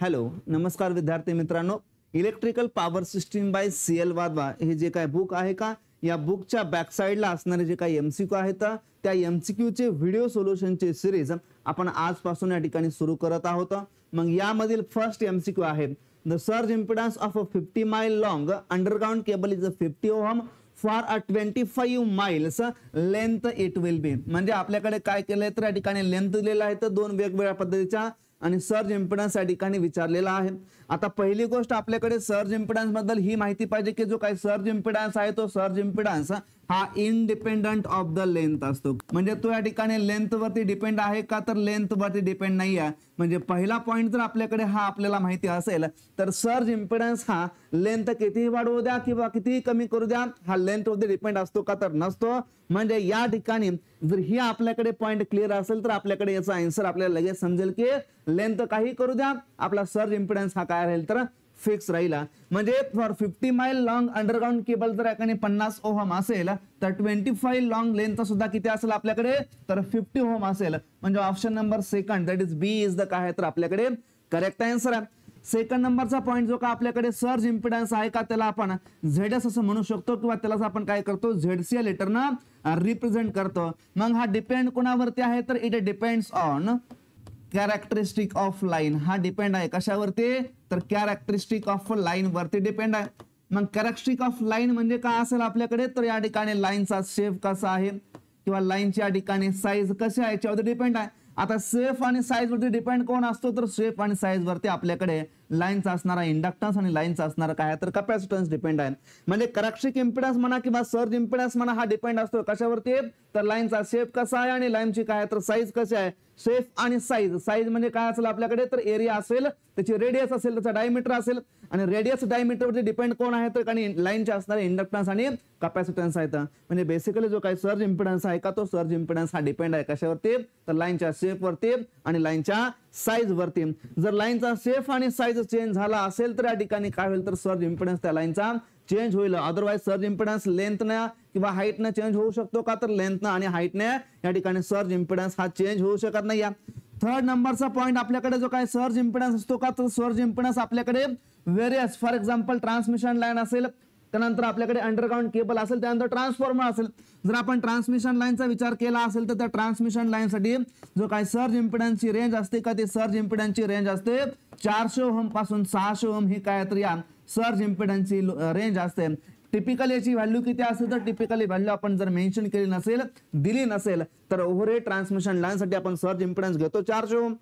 Hello नमस्कार विद्यार्थी मित्रांनो, electrical power system by CL Wadhwa हे जे काय बुक आहे का, या बुकच्या बॅक साइडला असणारे जे काही MCQ आहेत त्या MCQ चे व्हिडिओ सोल्युशनचे सिरीज आपण आजपासून या ठिकाणी सुरू करत आहोत। मग यामधील फर्स्ट MCQ आहे, the surge impedance of a 50 माइल long underground cable is 50 ohm for a 25 miles length it will be. म्हणजे आपल्याकडे काय केलंय तर या ठिकाणी लेंथ दिलेला आहे तर दोन वेगवेगळ्या पद्धतीच्या आणि सर्ज इम्पिडन्स या ठिकाणी विचारलेला आहे। आता पहिली गोष्ट आपल्याकडे सर्ज इम्पिडन्स बद्दल ही माहिती पाहिजे की जो काही सर्ज इम्पिडन्स आहे तो सर्ज इम्पिडन्स हा इंडिपेंडंट ऑफ द लेंथ असतो। म्हणजे तो या ठिकाणी लेंथ वरती डिपेंड आहे का, तर लेंथ वरती डिपेंड नाही आहे। म्हणजे पहिला पॉइंट जर आपल्याकडे हा आपल्याला माहिती असेल तर सर्ज इम्पिडन्स हा लेंथ कितीही वाढवू द्या किंवा कितीही कमी करू द्या हा लेंथ वरती डिपेंड असतो का, तर नसतो। म्हणजे या ठिकाणी जर ही आपल्याकडे पॉइंट क्लिअर असेल तर आपल्याकडे याचा आन्सर आपल्याला लगेच समजेल की लेंथ काही करू द्या आपला सर्ज इम्पिडन्स हा काय राहील तर फिक्स राहिला। म्हणजे फॉर 50 माइल लॉन्ग अंडरग्राउंड केबल जर याकडे 50 ओहम असेल तर 25 लॉन्ग लेंथ सुद्धा किती असेल आपल्याकडे तर 50 ओहम असेल। म्हणजे option number second that is B is the काय तर आपल्याकडे करेक्ट आन्सर आहे। सेकंड नंबरचा पॉइंट जो का आपल्याकडे सर्ज इम्पिडन्स आहे का त्याला आपण ZS असं म्हणू शकतो किंवा त्याला आपण काय करतो ZC या लेटरनं रिप्रेझेंट करतो। मग हा डिपेंड कोणावरती आहे तर it depends on characteristic of line. हा डिपेंड आहे कशावरती तर कॅरेक्टरिस्टिक ऑफ लाईन वरती डिपेंड आहे। मग कॅरेक्टरिस्टिक ऑफ लाईन म्हणजे काय असेल आपल्याकडे तर या ठिकाणी लाईनचा शेप कसा आहे किंवा लाईनची या ठिकाणी साईज कशी आहे याच्यावर डिपेंड आहे। आता शेप आणि साईज वरती डिपेंड कोण असतो तर शेप आणि साईज वरती आपल्याकडे लाईनचा असणारा इंडक्टन्स आणि लाईनचा असणारा काय तर कॅपॅसिटन्स डिपेंड आहे। म्हणजे कॅरेक्टरिस्टिक इम्पिडन्स म्हणा किंवा सर्ज इम्पिडन्स म्हणा हा डिपेंड असतो कशावरती तर लाईनचा शेप कसा आहे आणि लाईनची काय तर साईज कशी आहे। शेप आणि साईज, साईज म्हणजे काय असेल आपल्याकडे तर एरिया असेल, त्याची रेडियस असेल, त्याचा डायमीटर असेल आणि रेडियस डायमीटर वरती डिपेंड कोण आहे तर लाईनचे असणारे इंडक्टन्स आणि कॅपॅसिटन्स आहेत। म्हणजे बेसिकली जो काही सर्ज इम्पिडन्स आहे का तो सर्ज इम्पिडन्स हा डिपेंड आहे कशावरती तर लाईनच्या शेप वरती आणि लाईनच्या साईज वरती। जर लाईनचा शेप आणि साईज चेंज झाला असेल तर या ठिकाणी काय होईल तर सर्ज इम्पिडन्स त्या लाईनचा चेंज होईल। अदरवाइज सर्ज इम्पिडन्स लेंथने किंवा हाईटने चेंज होऊ शकतो का तर लेंथने आणि हाईटने या ठिकाणी सर्ज इम्पिडन्स हा चेंज होऊ शकत नाही। थर्ड नंबरचा पॉइंट आपल्याकडे जो काय सर्ज इम्पिडन्स असतो का तर सर्ज इम्पिडन्स आपल्याकडे various for example transmission line असेल, त्यानंतर आपल्याकडे अंडरग्राउंड केबल असेल, त्यानंतर ट्रान्सफॉर्मर असेल। जर आपण ट्रान्समिशन लाईनचा विचार केला असेल तर त्या ट्रान्समिशन लाईनसाठी जो काय सर्ज इम्पिडन्सची रेंज असते का ती सर्ज इम्पिडन्सची रेंज असते 400 ओहम पासून 600 ओहम ही काय तर या सर्ज इम्पिडन्सची रेंज असते। टिपिकली याची व्हॅल्यू किती असेल तर टिपिकली व्हॅल्यू आपण जर मेन्शन केली नसेल, दिली नसेल तर ओव्हरहेड ट्रान्समिशन लाईनसाठी आपण सर्ज इम्पिडन्स घेतो 400 ओहम।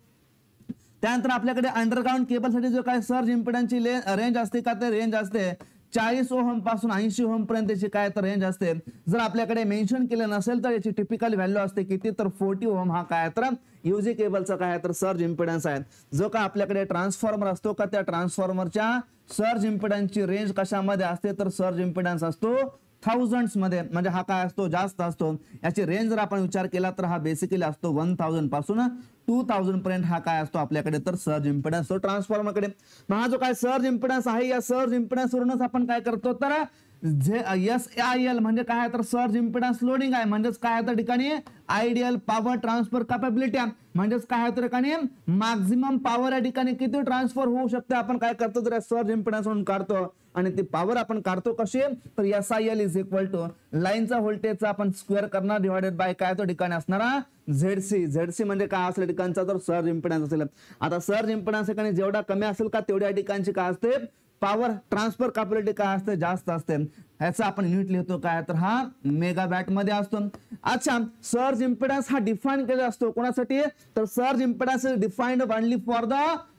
त्यानंतर आपल्याकडे अंडरग्राउंड केबलसाठी जो काय सर्ज इम्पिडन्सची रेंज असते का ते रेंज असते 40 ओहम पासून 80 ओहम पर्यंतची काय तर रेंज असते। जर आपल्याकडे मेन्शन केलं नसेल तर याची टिपिकल व्हॅल्यू असते किती तर 40 ओहम हा काय तर यूजी केबलचा काय तर सर्ज इम्पिडन्स आहे। जो का आपल्याकडे ट्रान्सफॉर्मर असतो का त्या ट्रान्सफॉर्मरच्या सर्ज इम्पिडन्सची रेंज कशामध्ये असते तर सर्ज इम्पिडन्स असतो थाउजंड्स मध्ये। म्हणजे हा काय असतो जास्त असतो। याची रेंज जर आपण विचार केला तर हा बेसिकली असतो 1000 पासून 2000 पर्यंत हा काय असतो आपल्याकडे तर सर्ज इम्पिडन्स तो ट्रान्सफॉर्मर कडे। मग हा जो काय सर्ज इम्पिडन्स आहे या सर्ज इम्पिडन्स वरूनच आपण काय करतो तर SIL म्हणजे काय तर सर्ज इम्पिडन्स लोडिंग आहे। म्हणजेच काय त्या ठिकाणी आयडियल पॉवर ट्रान्सफर कॅपेबिलिटी म्हणजेच काय त्या ठिकाणी मॅक्झिमम पॉवर या ठिकाणी किती ट्रान्सफर होऊ शकते आपण काय करतो तर सर्ज इम्पिडन्स म्हणून काढतो आणि ती पॉवर आपण काढतो कशी तर SIL इज इक्वल टू लाईनचा व्होल्टेजचा आपण स्क्वेअर करणार डिवाइडेड बाय काय तो ठिकाणी असणारा ZC म्हणजे काय असेल ठिकाणचा तर सर्ज इम्पिडन्स असेल। आता सर्ज इम्पिडन्स ठिकाणी जेवढा कमी असेल का तेवढ्या ठिकाणची काय असते पॉवर ट्रान्सफर कॅपॅबिलिटी काय असते जास्त असते। ह्याचा आपण युनिट लिहितो काय तर हा मेगावॅट मध्ये असतो। अच्छा, सर्ज इम्पिडन्स हा डिफाइन केला असतो कोणासाठी तर surge impedance is defined only for the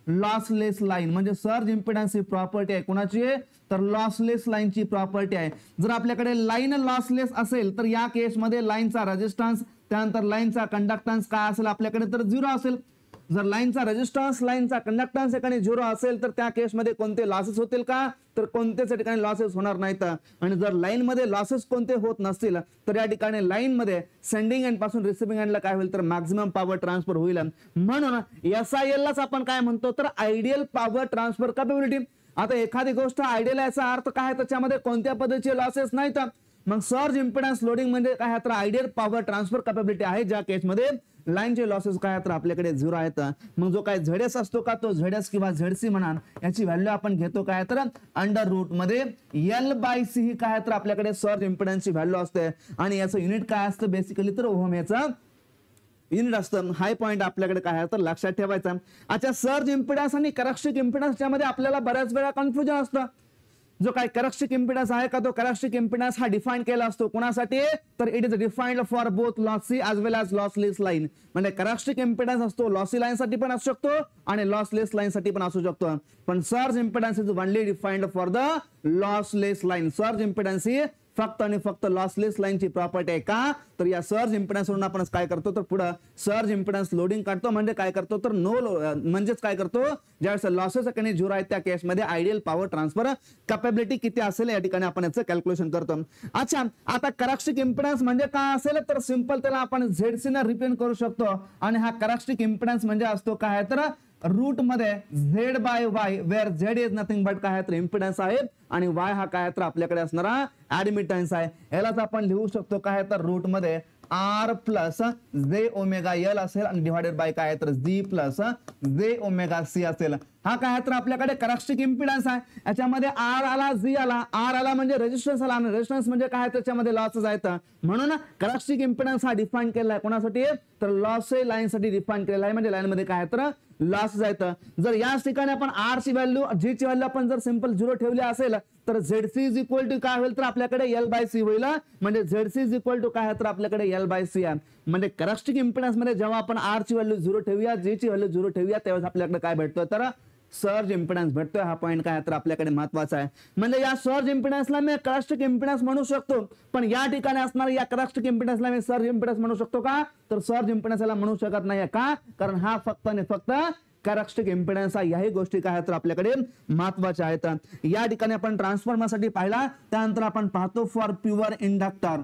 lossless line. म्हणजे सर्ज इम्पिडन्स ही प्रॉपर्टी आहे कोणाची तर लॉसलेस लाईनची प्रॉपर्टी आहे। जर आपल्याकडे लाईन लॉसलेस असेल तर या केसमध्ये लाईनचा रेजिस्टन्स त्यानंतर लाईनचा कंडक्टन्स काय असेल आपल्याकडे तर 0 असेल। जर लाईनचा रेजिस्टन्स लाईनचा कंडक्टन्स एकाने 0 असेल तर त्या केसमध्ये कोणते लॉसेस होतील का तर कोणत्याच ठिकाणी लॉसेस होणार नाहीत। आणि जर लाईन मध्ये लॉसेस कोणते होत नसतील तर या ठिकाणी लाईन मध्ये सेंडिंग एंड पासून रिसिव्हिंग एंडला काय होईल तर मॅक्झिमम पॉवर ट्रान्सफर होईल। म्हणून SIL लाच आपण काय म्हणतो तर आयडियल पॉवर ट्रान्सफर कॅपेबिलिटी। आता एखादी गोष्ट आयडियल याचा अर्थ काय त्याच्यामध्ये कोणत्या पद्धतीचे लॉसेस नाहीत। मग सर्ज इम्पिडन्स लोडिंग म्हणजे काय तर आयडियल पॉवर ट्रान्सफर कॅपेबिलिटी आहे ज्या केसमध्ये लाईनचे लॉसेस काय तर आपल्याकडे 0 आहेत. मग जो काय झेडएस असतो का तो झेडएस किंवा झेडसी म्हणा याची व्हॅल्यू आपण घेतो काय तर अंडर रूट मध्ये L/C ही काय तर आपल्याकडे सर्ज इम्पिडन्सची व्हॅल्यू असते आणि याचं युनिट काय असतं बेसिकली तर ओहम याचं युनिट असतं. हाय पॉईंट आपल्याकडे काय आहे तर लक्षात ठेवायचा. अच्छा सर्ज इम्पिडन्स आणि कॅरेक्टरिस्टिक इम्पिडन्स यामध्ये आपल्याला बऱ्याच वेळा कन्फ्युजन असतं. जो काय कॅरेक्टरिस्टिक इम्पिडन्स आहे का तो कॅरेक्टरिस्टिक इम्पिडन्स हा डिफाइन केला असतो कोणासाठी तर it is defined for both lossy as well as lossless line. म्हणजे कॅरेक्टरिस्टिक इम्पिडन्स असतो लॉसी लाईन साठी पण असू शकतो आणि लॉसलेस लाईन साठी पण असू शकतो. पण surge impedance is only defined for the lossless line. Surge impedance ही फक्त आणि फक्त लॉसलेस लाईनची प्रॉपर्टी आहे का तर या सर्ज इम्पिडन्स वरून आपण काय करतो तर पुढे सर्ज इम्पिडन्स लोडिंग काढतो म्हणजे काय करतो तर म्हणजेच काय करतो ज्यावेळेस लॉसेस कधी 0 आहेत त्या केसमध्ये आयडियल पॉवर ट्रान्सफर कॅपॅबिलिटी किती असेल या ठिकाणी आपण याचं कॅल्क्युलेशन करतो. अच्छा आता कॅरेक्टरिस्टिक इम्पिडन्स म्हणजे काय असेल तर सिंपल त्याला आपण झेडसी ने रिप्रेझेंट करू शकतो आणि हा कॅरेक्टरिस्टिक इम्पिडन्स म्हणजे असतो काय तर रूट मध्ये Z/Y where Z is nothing but काय तर इम्पिडन्स आहे आणि Y हा काय तर आपल्याकडे असणारा ऍडमिटन्स आहे. यालाच आपण लिहू शकतो काय तर रूट मध्ये R प्लस J⍵L असेल आणि डिवाइडेड बाय काय तर G प्लस J⍵C असेल. हा काय तर आपल्याकडे कॅरेक्टरिस्टिक इम्पिडन्स आहे. याच्यामध्ये R आला G आला R आला म्हणजे रेजिस्टन्स आला आणि रेजिस्टन्स म्हणजे काय त्याच्यामध्ये लॉसेस आहेत म्हणून कॅरेक्टरिस्टिक इम्पिडन्स हा डिफाइन केला आहे कोणासाठी तर लॉस लाईन साठी डिफाइन केलेला आहे म्हणजे लाईन मध्ये काय तर लॉसेस आहेत. जर याच ठिकाणी आपण R ची व्हॅल्यू G ची व्हॅल्यू आपण जर सिंपल 0 ठेवली असेल तर ZC इज इक्वल टू काय होईल तर आपल्याकडे L/C होईल म्हणजे ZC इज इक्वल टू काय तर आपल्याकडे L/C आहे. म्हणजे कॅरेक्टरिस्टिक इम्पिडन्स मध्ये जेव्हा आपण R ची व्हॅल्यू 0 ठेवूया G ची व्हॅल्यू 0 ठेवूया तेव्हा आपल्याकडे काय भेटतो तर सर्ज इम्पिडन्स भेटतोय. हा पॉईंट काय तर आपल्याकडे महत्वाचा आहे. म्हणजे या सर्ज इम्पिडन्सला मी कॅरेक्टरिस्टिक इम्पिडन्स म्हणू शकतो पण या ठिकाणी असणार या कॅरेक्टरिस्टिक इम्पिडन्सला मी सर्ज इम्पिडन्स म्हणू शकतो का तर सर्ज इम्पिडन्स याला म्हणू शकत नाही का कारण हा फक्त आणि फक्त कॅरेक्टरिस्टिक इम्पिडन्स आहे. याही गोष्टी काय तर आपल्याकडे महत्वाच्या आहेत. या ठिकाणी आपण ट्रान्सफॉर्मरसाठी पाहिला त्यानंतर आपण पाहतो फॉर प्युअर इंडक्टर.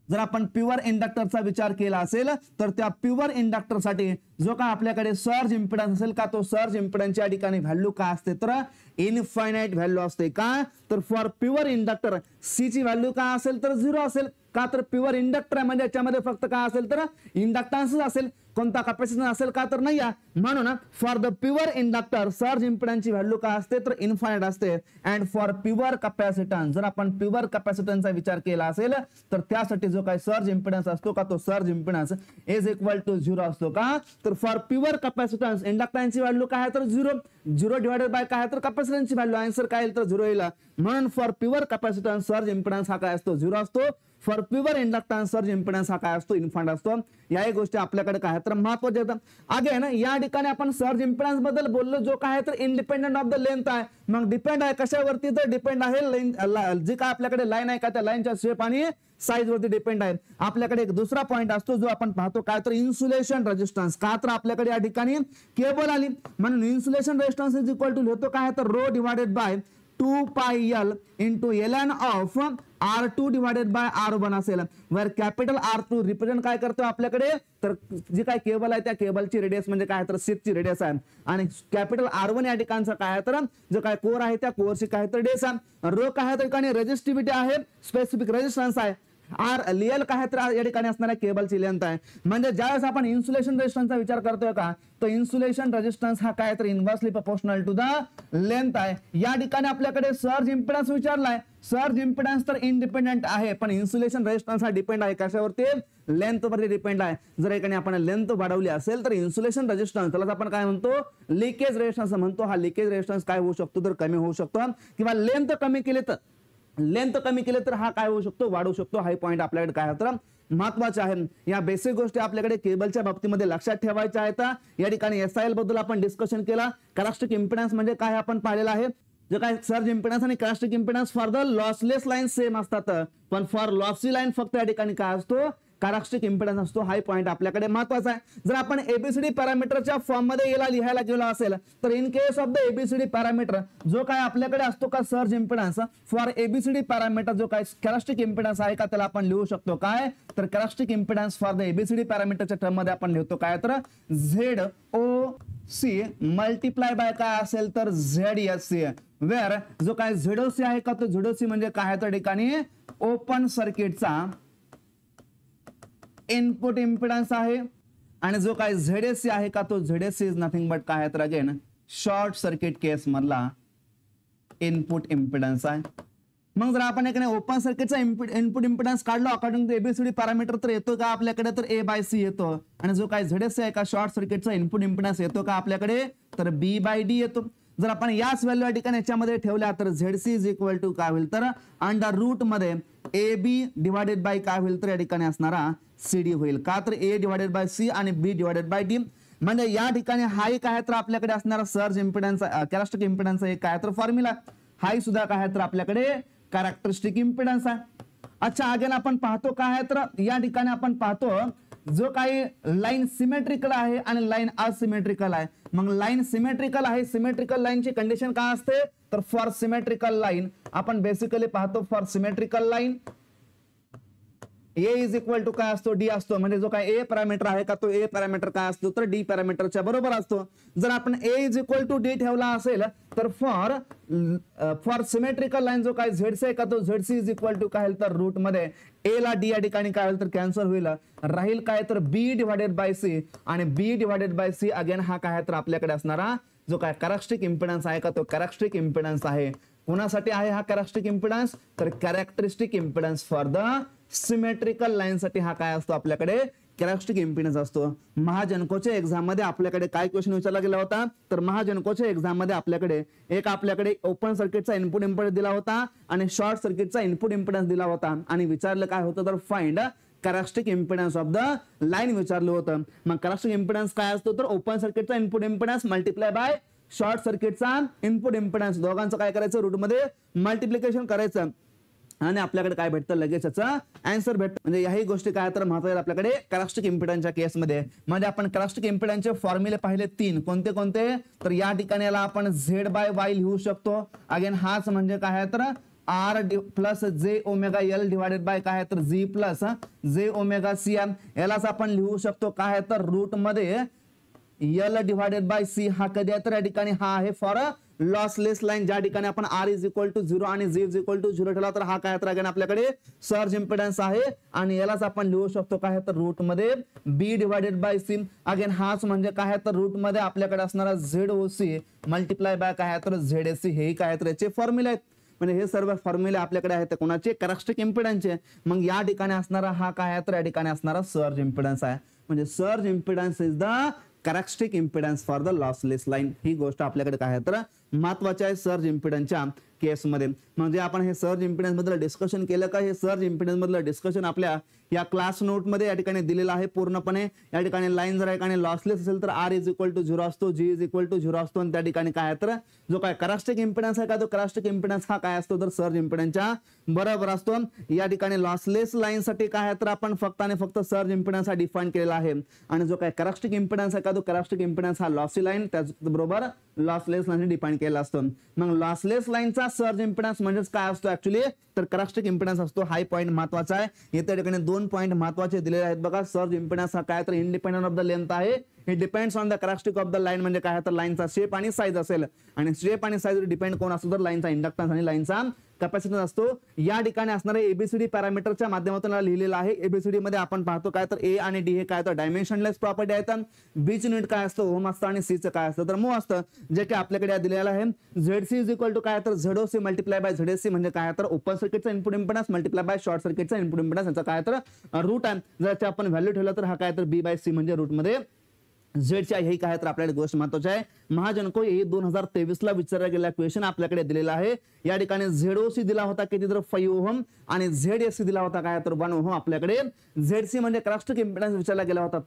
जर आपण प्युअर इंडक्टरचा विचार केला असेल तर त्या प्युअर इंडक्टरसाठी जो काय आपल्याकडे सर्ज इम्पिडन्स असेल का तो सर्ज इम्पिडन्सच्या ठिकाणी व्हॅल्यू काय असते तर इनफायनाइट व्हॅल्यू असते का तर फॉर प्युअर इंडक्टर सी ची व्हॅल्यू काय असेल तर 0 असेल का तर प्युअर इंडक्टर म्हणजे याच्यामध्ये फक्त काय असेल तर इंडक्टन्स असेल कोणता कॅपॅसिटन्स असेल का तर नाही म्हणून for the pure inductor surge इम्पिडन्सची व्हॅल्यू काय असते तर इनफायनाइट असते. अँड फॉर प्युअर कॅपॅसिटन्स जर आपण प्युअर कॅपॅसिटन्सचा विचार केला असेल तर त्यासाठी जो काय सर्ज इम्पिडन्स असतो का तो surge impedance is equal to 0 असतो का तर फॉर प्युअर कॅपॅसिटन्स इंडक्टन्सची व्हॅल्यू काय तर 0 डिवाइडेड बाय काय तर कॅपॅसिटन्सची व्हॅल्यू आन्सर काय येईल तर 0 येईल. म्हणून for pure capacitance surge impedance हा काय असतो 0 असतो. For pure inductance surge impedance हा काय असतो इनफायनाइट असतो. याही गोष्टी आपल्याकडे काय तर महत्वाच्या आहेत. अगेन या ठिकाणी आपण सर्ज इम्पिडन्स बद्दल बोललो जो काय तर इंडिपेंडेंट ऑफ द लेंथ आहे. मग डिपेंड आहे कशावरती तर डिपेंड आहे जी काय आपल्याकडे लाईन आहे का त्या लाईनच्या शेप आणि साईज वरती डिपेंड आहे. आपल्याकडे एक दुसरा पॉईंट असतो जो आपण पाहतो काय तर इन्सुलेशन रेजिस्टन्स का तर आपल्याकडे या ठिकाणी केबल आली म्हणून insulation resistance is equal to लिहितो काय तर rho divided by 2πL into ln of R2 divided by R1 असेल वर कॅपिटल R2 रिप्रेझेंट काय करतो आपल्याकडे तर जी काय केबल आहे त्या केबलची रेडियस म्हणजे काय तर शीथची रेडियस आहे आणि कॅपिटल R1 या ठिकाणचा काय तर जो काय कोर आहे त्या कोरची काय तर रेडियस आहे. रो काय तर ठिकाणी रेजिस्टिव्हिटी आहे स्पेसिफिक रेजिस्टन्स आहे. लिएल काय तर या ठिकाणी असणाऱ्या केबलची लेंथ आहे. म्हणजे ज्यावेळेस आपण इन्सुलेशन रेजिस्टन्सचा विचार करतोय का तो इन्सुलेशन रेजिस्टन्स हा काय तर inversely proportional to the length आहे. या ठिकाणी आपल्याकडे सर्ज इम्पिडन्स विचारलाय. सर्ज इम्पिडन्स तर इंडिपेंडेंट आहे पण इन्सुलेशन रेजिस्टन्स हा डिपेंड आहे कशावरती लेंथ वरती डिपेंड आहे. जर एकाने आपण लेंथ वाढवली असेल तर इन्सुलेशन रेजिस्टन्स त्याला आपण काय म्हणतो लिकेज रेजिस्टन्स म्हणतो. हा लिकेज रेजिस्टन्स काय होऊ शकतो तर कमी होऊ शकतो किंवा लेंथ कमी केले तर हा काय होऊ शकतो वाढू शकतो. हा पॉईंट आपल्याकडे काय तर महत्वाचे आहे. या बेसिक गोष्टी आपल्याकडे केबलच्या बाबतीमध्ये लक्षात ठेवायच्या आहेत. या ठिकाणी SIL बद्दल आपण डिस्कशन केला. कॅरेक्टरिस्टिक इम्पिडन्स म्हणजे काय आपण पाहिलेलं आहे. जे काय सर्ज इम्पिडन्स आणि characteristic impedance for the lossless line same असतात पण फॉर लॉसी लाईन फक्त या ठिकाणी काय असतो कॅरेक्टरिस्टिक इम्पिडन्स असतो. हाय पॉईंट आपल्याकडे महत्वाचा आहे. जर आपण एबीसीडी पॅरामीटरच्या फॉर्म मध्ये याला लिहायला गेलो असेल तर in case of the ABCD parameter जो काय आपल्याकडे असतो का surge impedance for ABCD parameter जो काय कॅरेक्टरिस्टिक इम्पिडन्स आहे का त्याला आपण लिहू शकतो काय तर characteristic impedance for the ABCD पॅरामीटरच्या टर्म मध्ये आपण लिहितो काय तर ZOC मल्टिप्लाय बाय काय असेल तर ZSC वेअर जो काय ZOC आहे का तो ZOC म्हणजे काय तर ठिकाणी ओपन सर्किटचा इनपुट इम्पिडन्स आहे आणि जो काय ZSC आहे का तो ZSC इज नथिंग बट काय आहे तर अगेन शॉर्ट सर्किट केस मधला इनपुट इम्पिडन्स आहे. मग जर आपण एखाद्या ओपन सर्किटचा इनपुट इम्पिडन्स काढलो अकॉर्डिंग टू एबीसीडी पॅरामीटर तर येतो का आपल्याकडे तर A/C येतो. आणि जो काय ZSC आहे का शॉर्ट सर्किटचा इनपुट इम्पिडन्स येतो का आपल्याकडे तर B/D येतो. जर आपण याच व्हॅल्यू या ठिकाणी याच्यामध्ये ठेवल्या तर ZC इज इक्वल टू काय होईल तर अंडर रूट मध्ये AB डिवायडेड बाय काय होईल तर या ठिकाणी असणारा CD होईल. का तर A डिवायडेड बाय C आणि B डिवायडेड बाय D. म्हणजे या ठिकाणी हाई काय तर आपल्याकडे असणारा सर्ज इम्पिडन्स कॅरेक्टरिस्टिक इम्पिडन्स एक काय तर फॉर्म्युला. हाई सुद्धा काय तर आपल्याकडे कॅरेक्टरिस्टिक इम्पिडन्स आहे. अच्छा अगेन आपण पाहतो काय आहे तर या ठिकाणी आपण पाहतो जो काही लाईन सिमेट्रिकल आहे आणि लाईन असिमेट्रिकल आहे. मग लाईन सिमेट्रिकल आहे, सिमेट्रिकल लाईनची कंडिशन काय असते तर फॉर सिमेट्रिकल लाईन आपण बेसिकली पाहतो for symmetrical line A is equal to काय असतो D असतो. म्हणजे जो काय A पॅरामीटर आहे का तो A पॅरामीटर काय असतो तर D पॅरामीटरच्या बरोबर असतो. जर आपण A is equal to D ठेवला असेल तर फॉर सिमेट्रिकल लाईन जो काय ZC आहे का तो ZC इज इक्वल टू काय तर रूट मध्ये A ला D या ठिकाणी काय होईल तर कॅन्सल होईल. राहील काय तर B डिवायडेड बाय C आणि B divided by C again हा काय तर आपल्याकडे असणारा जो काय कॅरेक्टरिस्टिक इम्पिडन्स आहे का तो कॅरेक्टरिस्टिक इम्पिडन्स आहे. कोणासाठी आहे हा कॅरेक्टरिस्टिक इम्पिडन्स तर characteristic impedance for the symmetrical line साठी हा काय असतो आपल्याकडे कॅरेक्टरिस्टिक इम्पिडन्स असतो. महाजनकोच्या एक्झाम मध्ये आपल्याकडे काय क्वेश्चन विचारला गेला होता तर महाजनकोच्या एक्झाम मध्ये आपल्याकडे ओपन सर्किटचा इनपुट इम्पिडन्स दिला होता आणि शॉर्ट सर्किटचा इनपुट इम्पिडन्स दिला होता आणि विचारलं काय होतं तर find characteristic impedance of the line विचारलं होतं. मग कॅरेक्टरिस्टिक इम्पिडन्स काय असतो तर ओपन सर्किटचा input impedance multiply by short सर्किटचा इनपुट इम्पिडन्स दोघांचं काय करायचं रूट मध्ये मल्टिप्लिकेशन करायचं आणि आपल्याकडे काय भेटतं लगेच याचा आन्सर भेटतं. म्हणजे याही गोष्टी काय तर महत्त्वाच्या आपल्याकडे कॅरेक्टरिस्टिक इम्पिडन्सच्या केसमध्ये. म्हणजे आपण कॅरेक्टरिस्टिक इम्पिडन्सचे फॉर्म्युले पाहिले 3 कोणते कोणते तर या ठिकाणी याला आपण Z/Y लिहू शकतो. अगेन हाच म्हणजे काय आहे तर R plus J⍵L divided by काय तर G प्लस J⍵C यालाच आपण लिहू शकतो काय तर रूट मध्ये L डिवायडेड बाय C. हा कधी आहे तर या ठिकाणी हा आहे फॉर लॉसलेस लाईन ज्या ठिकाणी आपण R इज इक्वल टू 0 आणि G इज इक्वल टू 0 ठेवला तर हा काय तर अगेन आपल्याकडे सर्ज इम्पिडन्स आहे आणि यालाच आपण लिहू शकतो काय तर रूट मध्ये B divided by C. Again हाच म्हणजे काय तर रूट मध्ये आपल्याकडे असणारा ZOC मल्टिप्लाय बाय काय तर ZSC हे काय तर याचे फॉर्म्युले आहेत. म्हणजे हे सर्व फॉर्म्युले आपल्याकडे आहेत कोणाचे कॅरेक्टरिस्टिक इम्पिडन्सचे. मग या ठिकाणी असणारा हा काय तर या ठिकाणी असणारा सर्ज इम्पिडन्स आहे. म्हणजे surge impedance is the characteristic impedance for the lossless line. ही गोष्ट आपल्याकडे काय आहे तर महत्वाची आहे सर्ज इम्पिडन्सच्या केसमध्ये. म्हणजे आपण हे सर्ज इम्पिडन्स बद्दल डिस्कशन केलं का हे सर्ज इम्पिडन्स बद्दल डिस्कशन आपल्या या क्लास नोट मध्ये या ठिकाणी दिलेलं आहे पूर्णपणे. या ठिकाणी लाईन जर या ठिकाणी लॉसलेस असेल तर R इज इक्वल टू 0 असतो, G इज इक्वल टू 0 असतो आणि त्या ठिकाणी काय तर जो काय कॅरेक्टरिस्टिक इम्पिडन्स आहे का तो कॅरेक्टरिस्टिक इम्पिडन्स हा काय असतो तर सर्ज इम्पिडन्सच्या बरोबर असतो. या ठिकाणी लॉसलेस लाईन साठी काय तर आपण फक्त आणि फक्त सर्ज इम्पिडन्स हा डिफाइन केलेला आहे आणि जो काय कॅरेक्टरिस्टिक इम्पिडन्स आहे का तो कॅरेक्टरिस्टिक इम्पिडन्स हा लॉसी लाईन त्याचबरोबर लॉसलेस लाईन डिफाइन केला असतो. मग लॉसलेस लाईनचा सर्ज इम्पिडन्स म्हणजे काय असतो ऍक्च्युअली तर कॅरेक्टरिस्टिक इम्पिडन्स असतो. हाय पॉईंट महत्वाचा आहे. येत्या ठिकाणी 2 पॉईंट महत्वाचे दिलेले आहेत बघा. सर्ज इम्पिडन्स हा काय तर इंडिपेंडेंट ऑफ द लेंथ आहे. It depends on the characteristic of the line. म्हणजे काय तर लाईनचा शेप आणि साईज असेल आणि शेप आणि साईज डिपेंड कोण असतो तर लाईनचा इंडक्टन्स आणि लाईनचा कॅपॅसिटन्स असतो. या ठिकाणी असणारे एबीसीडी पॅरामीटरच्या माध्यमातून लिहिलेलं आहे. एबीसीडी मध्ये आपण पाहतो काय तर A आणि D हे काय तर डायमेन्शनलेस प्रॉपर्टी आहेत. B ची युनिट काय असतं ओम असतं आणि C चं काय असतं तर मो असतं जे की आपल्याकडे दिलेलं आहे. ZC इज इक्वल टू काय तर ZOC मल्टिप्लाय बाय ZSC म्हणजे काय तर ओपन सर्किटचा input impedance multiply by short सर्किटचा इनपुट इम्पिडन्स याचा काय तर रूट आहे. जर ते आपण व्हॅल्यू ठेवलं तर हा काय तर B/C म्हणजे रूट मध्ये झेडची हे काय तर आपल्याकडे गोष्ट महत्वाची आहे. महाजनको 2023 ला विचारला गेलेला क्वेश्चन आपल्याकडे दिलेला आहे. या ठिकाणी ZOC दिला होता किती तर 5 ओहम आणि ZSC दिला होता काय तर 1 ओहम. आपल्याकडे ZC म्हणजे कॅरेक्टरिस्टिक इम्पिडन्स विचारला गेला होता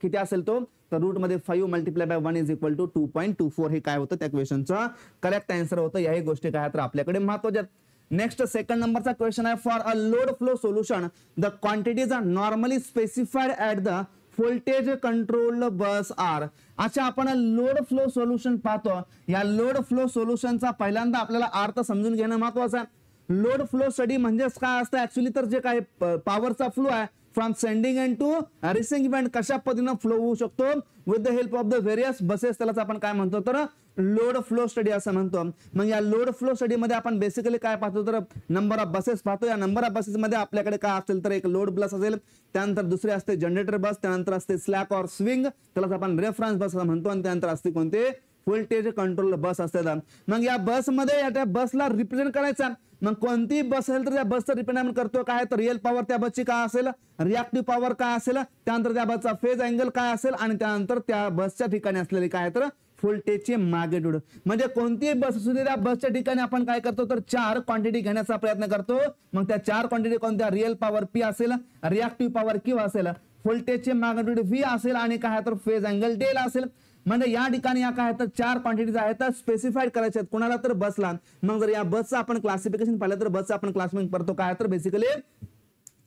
किती असेल तो तर रूट मध्ये 5 multiply by 1 is equal to 2.24 हे काय होतं त्या क्वेश्चनचा करेक्ट आन्सर होतं. याही गोष्टी काय तर आपल्याकडे महत्वाच्या. नेक्स्ट सेकंड नंबरचा क्वेश्चन आहे for a load flow solution the quantities are normally specified at the voltage controlled bus are. अच्छा आपण लोड फ्लो सोल्युशन पाहतो. या लोड फ्लो सोल्युशनचा पहिल्यांदा आपल्याला अर्थ समजून घेणं महत्वाचं आहे. लोड फ्लो स्टडी म्हणजेच काय असतं ऍक्च्युअली तर जे काय पॉवरचा फ्लो आहे from sending end to receiving end कशा पद्धतीने फ्लो होऊ शकतो with the help of the various buses, त्यालाच आपण काय म्हणतो तर लोड फ्लो स्टडी असं म्हणतो. मग या लोड फ्लो स्टडी मध्ये आपण बेसिकली काय पाहतो तर नंबर ऑफ बसेस पाहतो. या नंबर ऑफ बसेस मध्ये आपल्याकडे काय असेल तर एक लोड बस असेल, त्यानंतर दुसरे असते जनरेटर बस, त्यानंतर असते स्लॅक ऑर स्विंग, त्यालाच आपण रेफरन्स बस असं म्हणतो, आणि त्यानंतर असते कोणते व्होल्टेज कंट्रोल बस असतात. मग या बस मध्ये या बसला रिप्रेझेंट करायचा, मग कोणती बस असेल तर त्या बसचं रिप्रेझेंट करतो काय तर रिअल पॉवर त्या बसची काय असेल, रिॲक्टिव्ह पॉवर काय असेल, त्यानंतर त्या बसचा फेज अँगल काय असेल, आणि त्यानंतर त्या बसच्या ठिकाणी असलेली काय तर व्होल्टेजचे मॅग्निट्यूड. म्हणजे कोणतीही बस असू दे त्या बसच्या ठिकाणी आपण काय करतो तर 4 क्वांटिटी घेण्याचा प्रयत्न करतो. मग त्या 4 क्वांटिटी कोणत्या, रिअल पॉवर पी असेल, रिॲक्टिव्ह पॉवर क्यू असेल, व्होल्टेजचे मॅग्निट्यूड व्ही असेल, आणि काय तर फेज अँगल डेल असेल. म्हणजे या ठिकाणी या काय तर 4 क्वांटिटीज आहेत स्पेसिफाईड करायचे आहेत कोणाला तर बसला. मग जर या बसचं आपण क्लासिफिकेशन पाहिलं तर बसचं आपण क्लासिफिकेशन करतो काय तर बेसिकली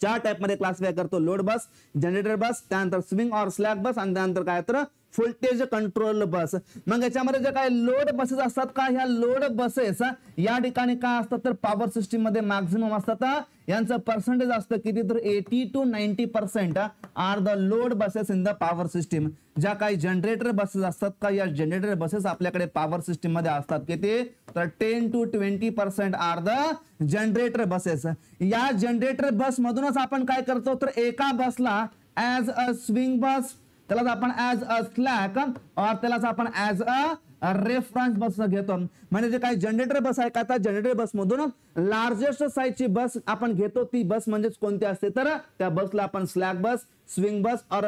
4 टाइप मध्ये क्लासिफाय करतो, लोड बस, जनरेटर बस, त्यानंतर स्विंग और स्लॅक बस, आणि त्यानंतर काय तर व्होल्टेज कंट्रोल बस. मग याच्यामध्ये जे काय लोड बसेस असतात का, ह्या लोड बसेस या ठिकाणी काय असतात तर पॉवर सिस्टीम मध्ये मॅक्झिमम असतात. यांचं पर्सेंटेज असतं किती तर 80 to 90% are the load buses in the power system. ज्या काही जनरेटर बसेस असतात का, या जनरेटर बसेस आपल्याकडे पॉवर सिस्टीम मध्ये असतात किती तर 10 to 20% are the generator buses. या जनरेटर बस मधूनच आपण काय करतो तर एका बसला ऍज अ स्विंग बस, त्यालाच आपण ऍज अ स्लॅक, और त्यालाच आपण ऍज अ रेफरन्स बस घेतो. म्हणजे जे काही जनरेटर बस आहे का, त्या जनरेटर बस मधून लार्जेस्ट साईजची बस आपण घेतो, ती बस म्हणजेच कोणती असते तर त्या बसला आपण स्लॅक बस, स्विंग बस और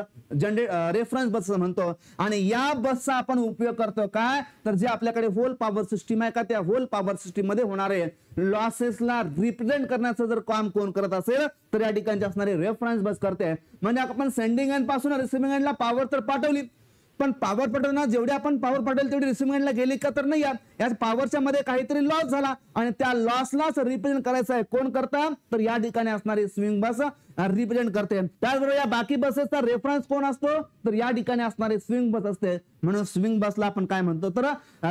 रेफरन्स बस म्हणतो. आणि या बसचा आपण उपयोग करतो काय तर जे आपल्याकडे होल पॉवर सिस्टीम आहे का, त्या होल पॉवर सिस्टीम मध्ये होणारे लॉसेसला रिप्रेझेंट करण्याचं जर काम कोण करत असेल तर या ठिकाणी असणारे रेफरन्स बस करते. म्हणजे आपण सेंडिंग एंड पासून रिसिव्हिंग एंडला पॉवर तर पाठवली, पण पॉवर पाठवणार जेवढी आपण पॉवर पाठवली तेवढी रिसिव्हिंग एंडला गेली का तर नाही. या पॉवरच्या मध्ये काहीतरी लॉस झाला, आणि त्या लॉसलाच रिप्रेझेंट करायचं आहे कोण करता तर या ठिकाणी असणारी स्विंग बस रिप्रेझेंट करते. त्याचबरोबर या बाकी बसेसचा रेफरन्स कोण असतो तर या ठिकाणी असणारी स्विंग बस असते. म्हणून स्विंग बसला आपण काय म्हणतो तर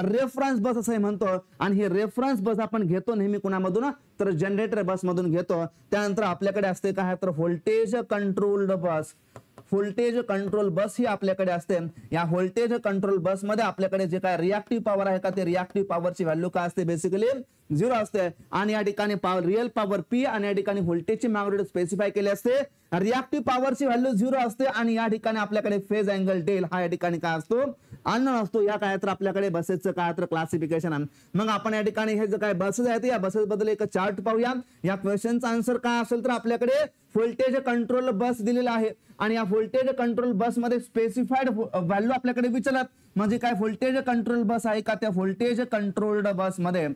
रेफरन्स बस असं म्हणतो. आणि ही रेफरन्स बस आपण घेतो नेहमी कोणामधून तर जनरेटर बस मधून घेतो. त्यानंतर आपल्याकडे असते काय तर व्होल्टेज कंट्रोल्ड बस. व्होल्टेज कंट्रोल बस ही आपल्याकडे असते. या व्होल्टेज कंट्रोल बस मध्ये आपल्याकडे जे काय रिॲक्टिव्ह पॉवर आहे का, ते रिॲक्टिव्ह पॉवरची व्हॅल्यू काय असते बेसिकली 0 असते. आणि या ठिकाणी रिअल पॉवर पी आणि या ठिकाणी व्होल्टेजची मॅग्निट्यूड स्पेसिफाय केली असते. रिॲक्टिव्ह पॉवरची व्हॅल्यू 0 असते, आणि या ठिकाणी आपल्याकडे फेज अँगल डेल हा या ठिकाणी काय असतो अननोन असतो. या काय तर आपल्याकडे बसेसचं काय तर क्लासिफिकेशन आहे. मग आपण या ठिकाणी हे जे काय बसेस आहेत या बसेस बद्दल एक चार्ट पाहूया. या क्वेश्चनचा आन्सर काय असेल तर आपल्याकडे व्होल्टेज कंट्रोल बस दिलेला आहे, आणि या व्होल्टेज कंट्रोल बस मध्ये स्पेसिफाईड व्हॅल्यू आपल्याकडे विचारतात. म्हणजे काय व्होल्टेज कंट्रोल बस आहे का, त्या व्होल्टेज कंट्रोल्ड बस मध्ये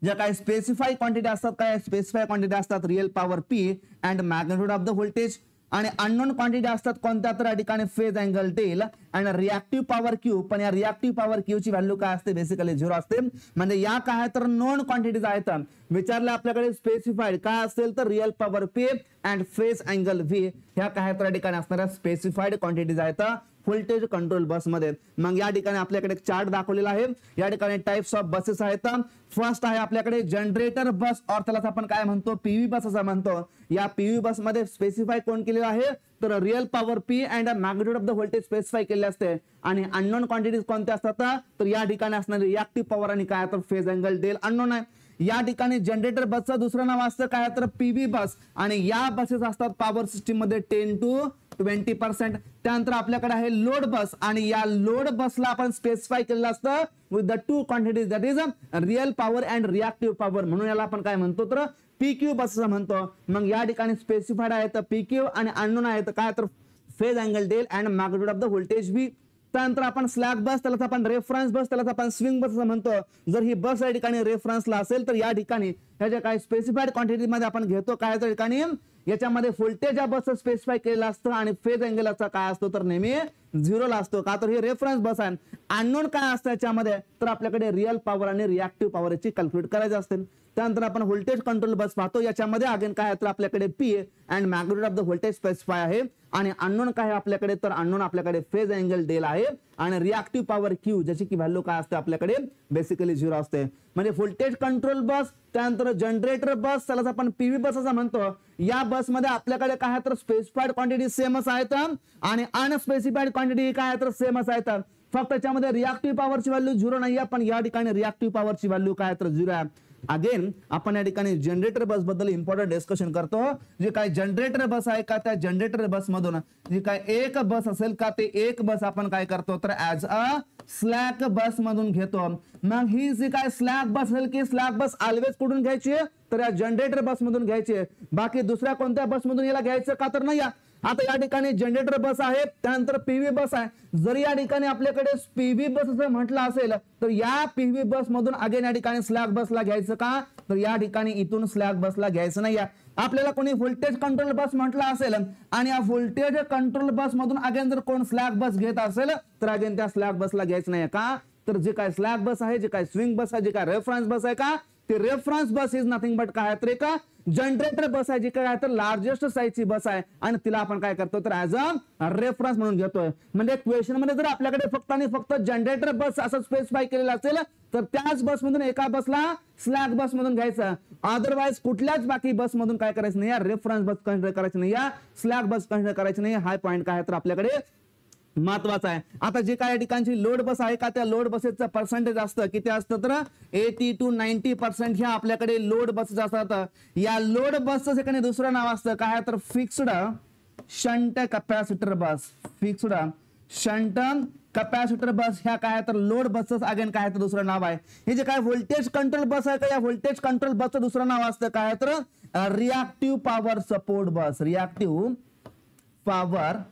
ज्या काही स्पेसिफाय क्वांटिटी असतात, काय स्पेसिफाय क्वांटिटी असतात real power P and magnitude of the voltage, आणि अननोन क्वांटिटी असतात कोणत्या तर या ठिकाणी phase angle del and reactive power Q. पण या रिॲक्टिव्ह पॉवर क्यू ची व्हॅल्यू काय असते बेसिकली 0 असते. म्हणजे या काय तर नोन क्वांटिटीज आहेत. विचारले आपल्याकडे स्पेसिफाईड काय असेल तर real power P and phase angle V, ह्या काय तर या ठिकाणी असणाऱ्या स्पेसिफाईड क्वांटिटीज आहेत व्होल्टेज कंट्रोल बस मध्ये. मग या ठिकाणी आपल्याकडे एक चार्ट दाखवलेला आहे. या ठिकाणी टाइप्स ऑफ बसेस आहेत. फर्स्ट आहे आपल्याकडे जनरेटर बस, और त्याला आपण काय म्हणतो पीव्ही बस असं म्हणतो. या पीव्ही बस मध्ये स्पेसिफाय कोण केलेलं आहे तर real power P and magnitude of the voltage specify केले असते. आणि अननोन क्वांटिटीज कोणत्या असतात तर या ठिकाणी असणारी रिॲक्टिव्ह पॉवर आणि काय तर फेज अँगल डेल अननोन आहे. या ठिकाणी जनरेटर बसचं दुसरं नाव असतं काय तर पीव्ही बस, आणि या बसेस असतात पॉवर सिस्टीम मध्ये 10 to 20%. त्यानंतर आपल्याकडे आहे लोड बस, आणि या लोड बसला आपण स्पेसिफाय केलेलं असतं with the 2 quantities that is real power and reactive power. म्हणून याला आपण काय म्हणतो तर पीक्यू बस म्हणतो. मग या ठिकाणी स्पेसिफाईड आहेत पीक्यू आणि अननोन आहेत काय तर phase angle del and magnitude of the voltage V. त्यानंतर आपण स्लॅक बस, त्याला आपण रेफरन्स बस, त्याला आपण स्विंग बस म्हणतो. जर ही बस या ठिकाणी रेफरन्सला असेल तर या ठिकाणी ह्याच्या काही स्पेसिफाईड क्वांटिटी मध्ये आपण घेतो काय त्या ठिकाणी याच्यामध्ये व्होल्टेज या बस स्पेसिफाय केलेला असतं, आणि फेज अँगलचा काय असतो तर नेहमी 0 ला असतो. का तर हे रेफरन्स बस आहे. अननोन काय असतं याच्यामध्ये तर आपल्याकडे रिअल पॉवर आणि रिॲक्टिव्ह पॉवर याची कॅल्क्युलेट करायची असते. त्यानंतर आपण व्होल्टेज कंट्रोल बस पाहतो. याच्यामध्ये अगेन काय तर आपल्याकडे P and magnitude of the voltage specify आहे, आणि अननोन काय आहे आपल्याकडे, तर अननोन आपल्याकडे फेज अँगल डेल आहे आणि रिएक्टिव्ह पॉवर क्यू ज्याची की व्हॅल्यू काय असते आपल्याकडे बेसिकली 0 असते. म्हणजे व्होल्टेज कंट्रोल बस, त्यानंतर जनरेटर बस, त्यालाच आपण पीव्ही बस असं म्हणतो. या बसमध्ये आपल्याकडे काय आहे तर स्पेसिफाईड क्वांटिटी सेमच आहेत आणि अनस्पेसिफाईड क्वांटिटी काय आहे तर सेमच आहेत. फक्त त्याच्यामध्ये रिएक्टिव्ह पॉवरची व्हॅल्यू 0 नाही आहे, पण या ठिकाणी रिएक्टिव्ह पॉवरची व्हॅल्यू काय तर 0 आहे. अगेन आपण या ठिकाणी जनरेटर बस बद्दल इम्पॉर्टंट डिस्कशन करतो. जे काय जनरेटर बस आहे का, त्या जनरेटर बस मधून जे काय एक बस असेल का, ते एक बस आपण काय करतो तर ऍज अ स्लॅक बस मधून घेतो. मग ही जी काय स्लॅक बस असेल की स्लॅक बस ऑलवेज कुठून घ्यायची, तर या जनरेटर बस मधून घ्यायची. बाकी दुसऱ्या कोणत्या बस मधून याला घ्यायचं का तर नाही. आता या ठिकाणी जनरेटर बस आहे, त्यानंतर पीव्ही बस आहे. जर या ठिकाणी आपल्याकडे पीव्ही बस असं म्हटलं असेल तर या पीव्ही बस मधून अगेन या ठिकाणी स्लॅग बसला घ्यायचं का, तर या ठिकाणी इथून स्लॅग बसला घ्यायचं नाही. आपल्याला कोणी व्होल्टेज कंट्रोल बस म्हटलं असेल आणि या व्होल्टेज कंट्रोल बस मधून अगेन जर कोण स्लॅग बस घेत असेल तर अगेन त्या स्लॅग बसला घ्यायचं नाही का, तर जे काय स्लॅग बस आहे, जे काय स्विंग बस आहे, जे काय रेफरन्स बस आहे का, ते reference bus is nothing but काय तर का जनरेटर बस आहे, जी काय तर लार्जेस्ट साईजची बस आहे आणि तिला आपण काय करतो तर ऍज अ रेफरन्स म्हणून घेतोय. म्हणजे क्वेश्चन मध्ये जर आपल्याकडे फक्त आणि फक्त जनरेटर बस असं स्पेसिफाय केलेलं असेल तर त्याच बस मधून एका बसला स्लॅग बस मधून घ्यायचं. अदरवाइज कुठल्याच बाकी बस मधून काय करायचं नाही, रेफरन्स बस कन्सिडर करायची नाही, स्लॅग बस कन्सिडर करायची नाही. हा पॉईंट काय तर आपल्याकडे महत्वाचा आहे. आता जे काय ठिकाणची लोड बस आहे का, त्या लोड बसेसचं पर्सेंटेज असतं किती असतं तर 80 to 90% ह्या आपल्याकडे लोड बसेस असतात. या लोड बसचं ठिकाणी दुसरं नाव असतं काय तर फिक्स्ड शंट कॅपॅसिटर बस. फिक्स्ड शंट कॅपॅसिटर बस ह्या काय तर लोड बसेस अगेन काय तर दुसरं नाव आहे. हे जे काय व्होल्टेज कंट्रोल बस आहे का, या व्होल्टेज कंट्रोल बसचं दुसरं नाव असतं काय तर रिएक्टिव्ह पॉवर सपोर्ट बस. रिएक्टिव्ह पॉवर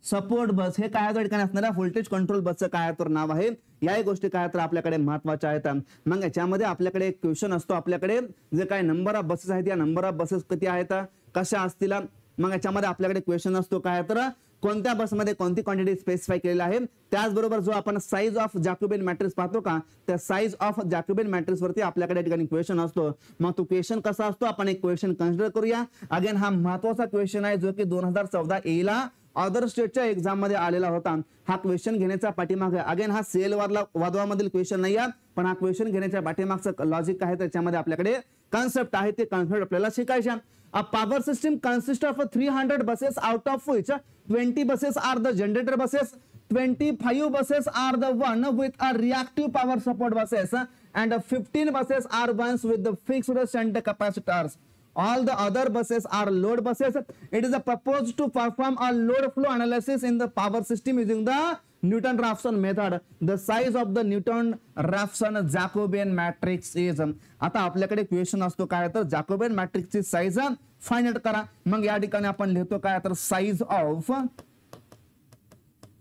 सपोर्ट बस हे काय ठिकाणी असणाऱ्या व्होल्टेज कंट्रोल बसचं काय तर नाव आहे. याही गोष्टी काय तर आपल्याकडे महत्वाच्या आहेत. मग याच्यामध्ये आपल्याकडे एक क्वेश्चन असतो, आपल्याकडे जे काय नंबर ऑफ बसेस आहेत या नंबर ऑफ बसेस किती आहेत, कशा असतील. मग याच्यामध्ये आपल्याकडे क्वेश्चन असतो काय तर कोणत्या बसमध्ये कोणती क्वांटिटी स्पेसिफाय केलेली आहे. त्याचबरोबर जो आपण साईज ऑफ जॅकोबियन मॅट्रिक्स पाहतो का, त्या साईज ऑफ जॅकोबियन मॅट्रिक्स वरती आपल्याकडे ठिकाणी क्वेश्चन असतो. मग तो क्वेश्चन कसा असतो आपण एक क्वेश्चन कन्सिडर करूया. अगेन हा महत्वाचा क्वेश्चन आहे जो की 2014 एला अदर स्टेटच्या एक्झाम मध्ये आलेला होता. हा क्वेश्चन घेण्याचा पाठीमागे अगेन हा सेल वादवामधील क्वेश्चन नाही आहे, पण हा क्वेश्चन घेण्याच्या पाठीमागचं लॉजिक आहे, त्याच्यामध्ये आपल्याकडे कॉन्सेप्ट आहे, ते कॉन्सेप्ट आपल्याला शिकायच्या. A power system consists of 300 buses, out of which 20 buses are the generator buses, 25 buses are the one with a reactive power support buses, and 15 buses are ones with the fixed shunt capacitors. All the other buses are load buses. It is proposed to perform a load flow analysis in the power system using the Newton-Raphson method. The size of the Newton-Raphson Jacobian matrix is. आता आपल्याकडे question असतो काय तर जॅकोबियन मॅट्रिक्सची size find out करा. मग या ठिकाणी आपण लिहितो काय तर साईज ऑफ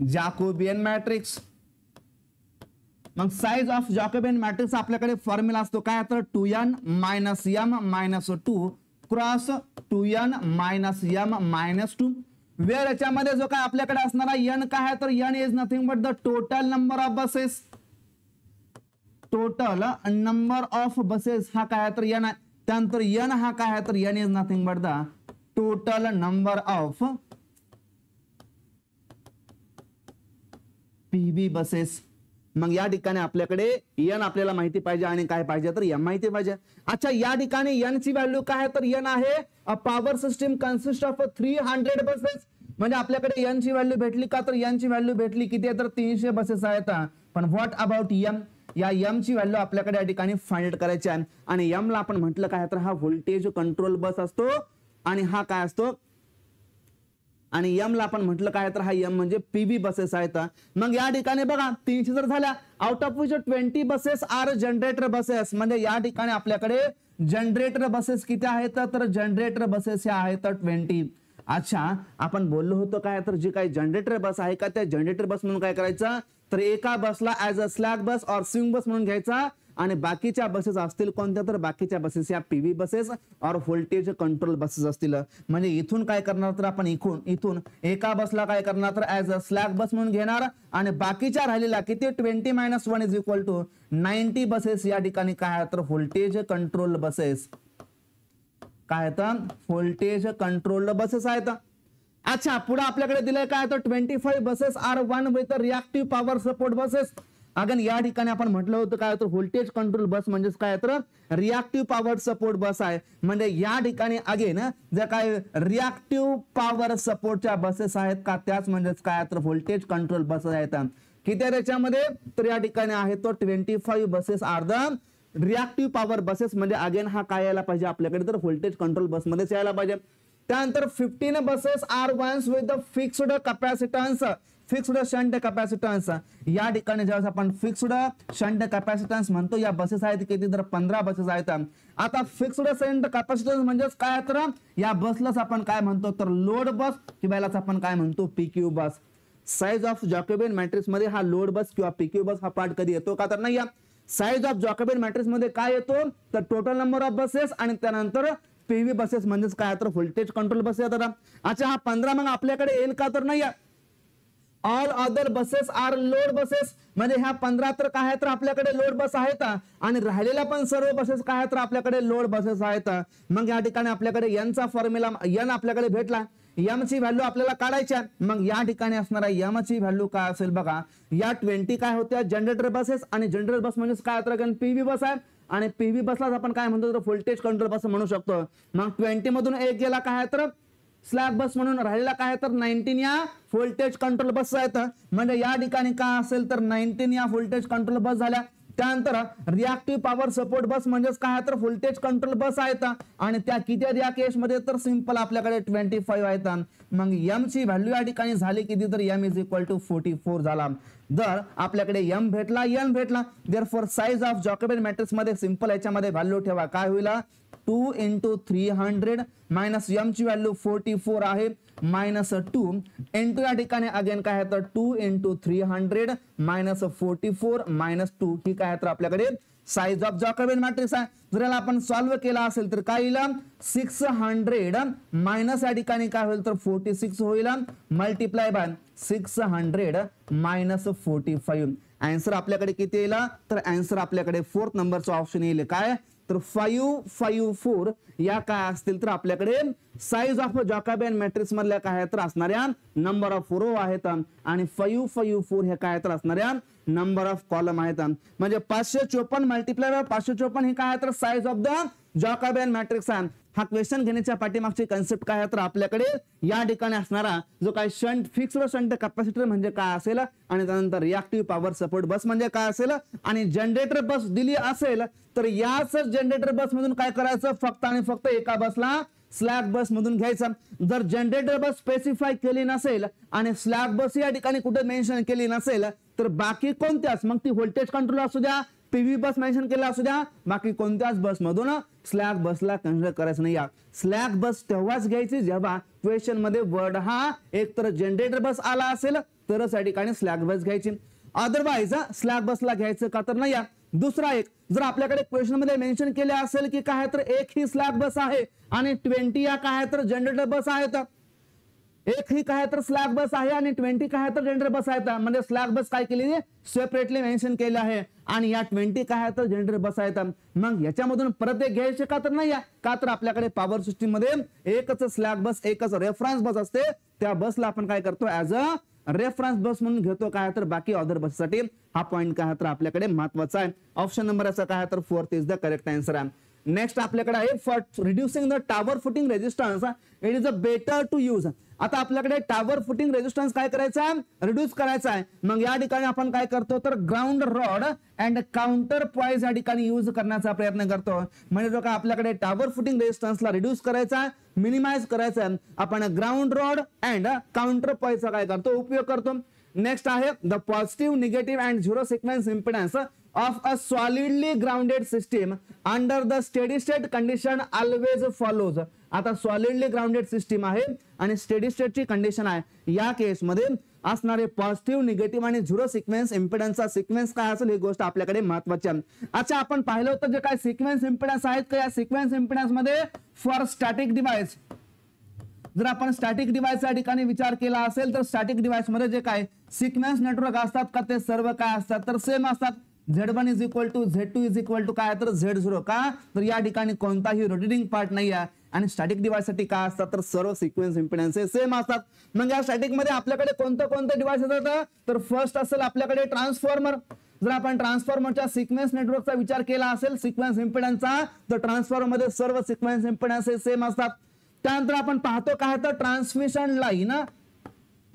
जॅकोबियन मॅट्रिक्स. मग साईज ऑफ जॅकोबियन मॅट्रिक्स आपल्याकडे फॉर्म्युला असतो काय तर 2n minus m minus 2 cross 2n minus m minus 2. वेळ याच्यामध्ये जो काय आपल्याकडे असणारा n काय आहे तर n is nothing but the total number of buses. Total number of buses हा काय तर n आहे. त्यानंतर n हा काय आहे तर n is nothing but the total number of PV buses. मग या ठिकाणी आपल्याकडे n आपल्याला माहिती पाहिजे आणि काय पाहिजे तर m माहिती पाहिजे. अच्छा, या ठिकाणी n ची व्हॅल्यू काय आहे तर n आहे a power system consist of 300 buses. म्हणजे आपल्याकडे n ची व्हॅल्यू भेटली का, तर n ची व्हॅल्यू भेटली किती आहे तर 300 बसेस आहेत. पण व्हॉट अबाउट m, या m ची व्हॅल्यू आपल्याकडे या ठिकाणी फाइंड आउट करायची आहे. आणि m ला आपण म्हटलं काय तर हा व्होल्टेज कंट्रोल बस असतो आणि हा काय असतो, आणि m ला आपण म्हटलं काय तर हा m म्हणजे पीव्ही बसेस आहेत. मग या ठिकाणी बघा 300 जर झाल्या, out of which 20 buses are generator buses. म्हणजे या ठिकाणी आपल्याकडे जनरेटर बसेस किती आहेत तर जनरेटर बसेस ह्या आहेत 20. अच्छा, आपण बोललो होतो काय तर जे काही जनरेटर बस आहे का, त्या जनरेटर बस म्हणून काय करायचं तर एका बसला ऍज अ स्लॅग बस और स्विंग बस म्हणून घ्यायचा. आणि बाकीच्या बसेस असतील कोणत्या तर बाकीच्या बसेस या पीव्ही बसेस और व्होल्टेज कंट्रोल बसेस असतील. म्हणजे इथून काय करणार तर आपण इथून एका बसला काय करणार तर ऍज अ स्लॅग बस म्हणून घेणार आणि बाकीच्या राहिलेला किती 20 - 1 इज इक्वल टू 90 बसेस या ठिकाणी काय तर व्होल्टेज कंट्रोल बसेस काय तर व्होल्टेज कंट्रोल्ड बसेस आहेत. अच्छा, पुढे आपल्याकडे दिलंय काय तर 25 buses are one with reactive power support buses. Again या ठिकाणी आपण म्हटलं होतं काय तर व्होल्टेज कंट्रोल बस म्हणजेच काय तर रिएक्टिव्ह पॉवर सपोर्ट बस आहे. म्हणजे या ठिकाणी अगेन जे काय रिएक्टिव्ह पॉवर सपोर्टच्या बसेस आहेत का त्याच म्हणजेच काय तर व्होल्टेज कंट्रोल बस आहेत. किती आहे त्याच्यामध्ये तर या ठिकाणी आहे तो 25 buses are the reactive power buses. म्हणजे अगेन हा काय यायला पाहिजे आपल्याकडे तर व्होल्टेज कंट्रोल बस मध्येच यायला पाहिजे. त्यानंतर 15 buses are ones with the fixed capacitance, fixed shunt capacitance. या ठिकाणी जेव्हा आपण फिक्स्ड शंट कॅपॅसिटन्स म्हणतो या बसेस आहेत किती तर 15 बसेस आहेत. आता फिक्स्ड शंट कॅपॅसिटन्स म्हणजेच काय तर या बसलाच आपण काय म्हणतो तर लोड बस किंवा यालाच आपण काय म्हणतो PQ bus. Size of Jacobian matrix मध्ये हा लोड बस किंवा पीक्यू बस हा पार्ट कधी येतो का तर नाही. साइज ऑफ जॅकोबियन मॅट्रिक्स मध्ये काय येतो तर टोटल नंबर ऑफ बसेस आणि त्यानंतर पीव्ही बसेस म्हणजेच काय तर व्होल्टेज कंट्रोल बस येतात. अच्छा, हा 15 मग आपल्याकडे येईल का तर नाही. All other buses are load buses. म्हणजे ह्या 15 तर काय तर आपल्याकडे लोड बस आहेत आणि राहिलेल्या पण सर्व बसेस काय तर आपल्याकडे लोड बसेस आहेत. मग या ठिकाणी आपल्याकडे एनचा फॉर्म्युला एन आपल्याकडे भेटला. एम ची व्हॅल्यू आपल्याला काढायची. मग या ठिकाणी असणारा एम ची व्हॅल्यू काय असेल बघा. या 20 काय होत्या जनरेटर बसेस आणि जनरेटर बस म्हणजे काय तर पीव्ही बस आहे आणि पीव्ही बसलाच आपण काय म्हणतो तर व्होल्टेज कंट्रोल बस म्हणू शकतो. मग 20 मधून एक गेला काय तर स्लॅब बस म्हणून राहिलेला काय तर 19 या व्होल्टेज कंट्रोल बस आहेत. म्हणजे या ठिकाणी काय असेल तर 19 या व्होल्टेज कंट्रोल बस झाल्या. त्यानंतर रिएक्टिव्ह पॉवर सपोर्ट बस म्हणजेच काय तर व्होल्टेज कंट्रोल बस आहेत आणि त्या किती आहेत या केस मध्ये तर सिंपल आपल्याकडे 25 आहेत. मग एम ची व्हॅल्यू या ठिकाणी झाली किती तर एम इज इक्वल टू 44 झाला. जर आपल्याकडे एम भेटला एन भेटला therefore size of Jacobian matrix मध्ये सिंपल याच्यामध्ये व्हॅल्यू ठेवा. काय होईल 2 × 300 मायनस एम ची व्हॅल्यू 44 आहे मायनस 2 इंटू या ठिकाणी अगेन काय आहे तर 2 × 300 मायनस 44 मायनस 2 ही काय आहे तर आपल्याकडे साइज ऑफ जॅकोबियन मॅट्रिक्स आहे. जर याला आपण सॉल्व्ह केला असेल तर काय येईल 600 मायनस या ठिकाणी काय होईल तर 46 होईल मल्टिप्लाय बाय 600 मायनस 45. आन्सर आपल्याकडे किती येईल तर आन्सर आपल्याकडे 4th नंबरचा ऑप्शन येईल काय तर 554 या काय असतील तर आपल्याकडे साइज ऑफ जॅकोबियन मॅट्रिक्स मधल्या काय तर असणाऱ्या नंबर ऑफ रो आहेत आणि 554 हे काय तर असणाऱ्या नंबर ऑफ कॉलम आहेत. म्हणजे 554 मल्टिप्लाय बाय 554 हे काय तर साइज ऑफ द जॅकोबियन मॅट्रिक्स आहे. हा क्वेश्चन घेण्याच्या पाठीमागची कन्सेप्ट काय आहे तर आपल्याकडे या ठिकाणी असणारा जो काय शंट फिक्स्ड शंट कॅपॅसिटर म्हणजे काय असेल आणि त्यानंतर रिएक्टिव्ह पॉवर सपोर्ट बस म्हणजे काय असेल आणि जनरेटर बस दिली असेल तर याच जनरेटर बस मधून काय करायचं फक्त आणि फक्त एका बसला स्लॅग बस मधून घ्यायचं. जर जनरेटर बस स्पेसिफाय केली नसेल आणि स्लॅग बस या ठिकाणी कुठे मेन्शन केली नसेल तर बाकी कोणत्याच मग ती व्होल्टेज कंट्रोल असू द्या पीव्ही बस मेन्शन केला असू द्या बाकी कोणत्याच बस मधून स्लॅग बसला कन्सिडर करायचं नाही. स्लॅग बस तेव्हाच घ्यायची जेव्हा क्वेश्चन मध्ये वर्ड हा एक तर जनरेटर बस आला असेल तरच या ठिकाणी स्लॅग बस घ्यायची. अदरवाइज स्लॅग बसला घ्यायचं का तर नाही. दुसरा एक जर आपल्याकडे क्वेश्चन मध्ये मेन्शन केले असेल की काय तर एक ही स्लॅग बस आहे आणि 20 या काय तर जनरेटर बस आहेत. एक ही काय तर स्लॅग बस आहे आणि 20 काय तर जनरेटर बस आहेत. म्हणजे स्लॅग बस काय केली सेपरेटली मेन्शन केले आहे आणि या 20 काय तर जनरेटर बस आहेत. मग याच्यामधून परत एक घ्यायचे का तर नाही का तर आपल्याकडे पॉवर सिस्टीम मध्ये एकच स्लॅग बस एकच रेफरन्स बस असते. त्या बसला आपण काय करतो ऍज अ रेफरन्स बस म्हणून घेतो काय तर बाकी अदर बससाठी हा पॉइंट काय तर आपल्याकडे महत्वाचा आहे. ऑप्शन नंबर याचा काय तर 4th is the correct answer आहे. नेक्स्ट आपल्याकडे आहे for reducing the tower footing resistance it is a better to use. आता आपल्याकडे टॉवर फुटिंग रेजिस्टन्स काय करायचा आहे रिड्यूस करायचा आहे. मग या ठिकाणी आपण काय करतो तर ground rod and counterpoise या ठिकाणी यूज करण्याचा प्रयत्न करतो. म्हणजे जो काय आपल्याकडे टॉवर फुटिंग रेजिस्टन्सला रिड्यूस करायचा आहे मिनिमाइज करायचा आहे आपण ग्राउंड रॉड अँड काउंटर पॉइजचा काय करतो उपयोग करतो. नेक्स्ट आहे the positive negative and zero sequence impedance of a solidly grounded system under the steady state condition always follows. आता सॉलिडली ग्राउंडेड सिस्टीम आहे आणि स्टेडी स्टेटची कंडिशन आहे या केस मध्ये असणारे पॉझिटिव्ह निगेटिव्ह आणि झिरो सिक्वेन्स इम्पिडन्सचा सिक्वेन्स काय असेल ही गोष्ट आपल्याकडे महत्वाची आहे. अच्छा आपण पाहिलं होतं जे काय सिक्वेन्स इम्पिडन्स आहेत का या सिक्वेन्स इम्पिडन्स मध्ये फॉर स्टॅटिक डिव्हाइस जर आपण स्टॅटिक डिव्हाइस या ठिकाणी विचार केला असेल तर स्टॅटिक डिव्हाइस मध्ये जे काय सिक्वेन्स नेटवर्क असतात का ते सर्व काय असतात तर सेम असतात. Z1 is equal to Z2 is equal to काय तर Z0 का तर या ठिकाणी कोणताही रोटेटिंग पार्ट नाही आहे. आणि स्टॅटिक डिव्हाइस साठी काय असतात तर सर्व सिक्वेन्स इम्पिडन्स सेम असतात. मग या स्टॅटिक मध्ये आपल्याकडे कोणते डिव्हाइस येतात तर फर्स्ट असेल आपल्याकडे ट्रान्सफॉर्मर. जर आपण ट्रान्सफॉर्मरच्या सिक्वेन्स नेटवर्कचा विचार केला असेल सिक्वेन्स इम्पिडन्सचा तर ट्रान्सफॉर्मर मध्ये सर्व सिक्वेन्स इम्पिडन्स सेम असतात. त्यानंतर आपण पाहतो काय तर ट्रान्समिशन लाईन.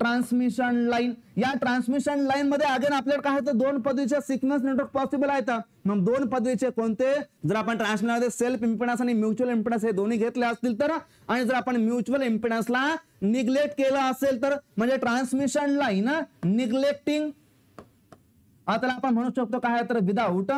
ट्रान्समिशन लाईन, या ट्रान्समिशन लाईन मध्ये अगेन आपल्याला काय तर दोन पद्धतीचे सिक्वेन्स नेटवर्क पॉसिबल आहेत. मग दोन पद्धतीचे कोणते, जर आपण ट्रान्समिशन मध्ये सेल्फ इम्पिडन्स आणि म्युच्युअल इम्पिडन्स हे दोन्ही घेतले असतील तर, आणि जर आपण म्युच्युअल इम्पिडन्सला निग्लेक्ट केलं असेल तर म्हणजे ट्रान्समिशन लाईन निग्लेक्टिंग, आता आपण म्हणू शकतो काय तर विदाउट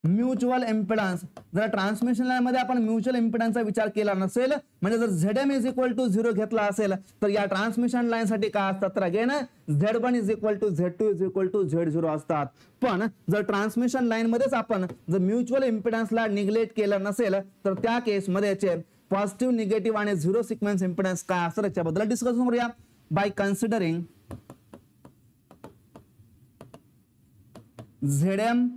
म्युच्युअल इम्पिडन्स. जर ट्रान्समिशन लाईन मध्ये आपण म्युच्युअल इम्पिडन्सचा विचार केला नसेल म्हणजे जर Zm इज इक्वल टू 0 घेतला असेल तर या ट्रान्समिशन लाईन साठी काय असतात तर again Z1 is equal to Z2 is equal to Z0 असतात. पण जर ट्रान्समिशन लाईन मध्येच आपण जर म्युच्युअल इम्पिडन्सला निग्लेक्ट केलं नसेल तर त्या केस मध्ये याचे पॉझिटिव्ह, निगेटिव्ह आणि झिरो सिक्वेन्स इम्पिडन्स काय असतात याच्याबद्दल डिस्कशन करूया. By considering Zm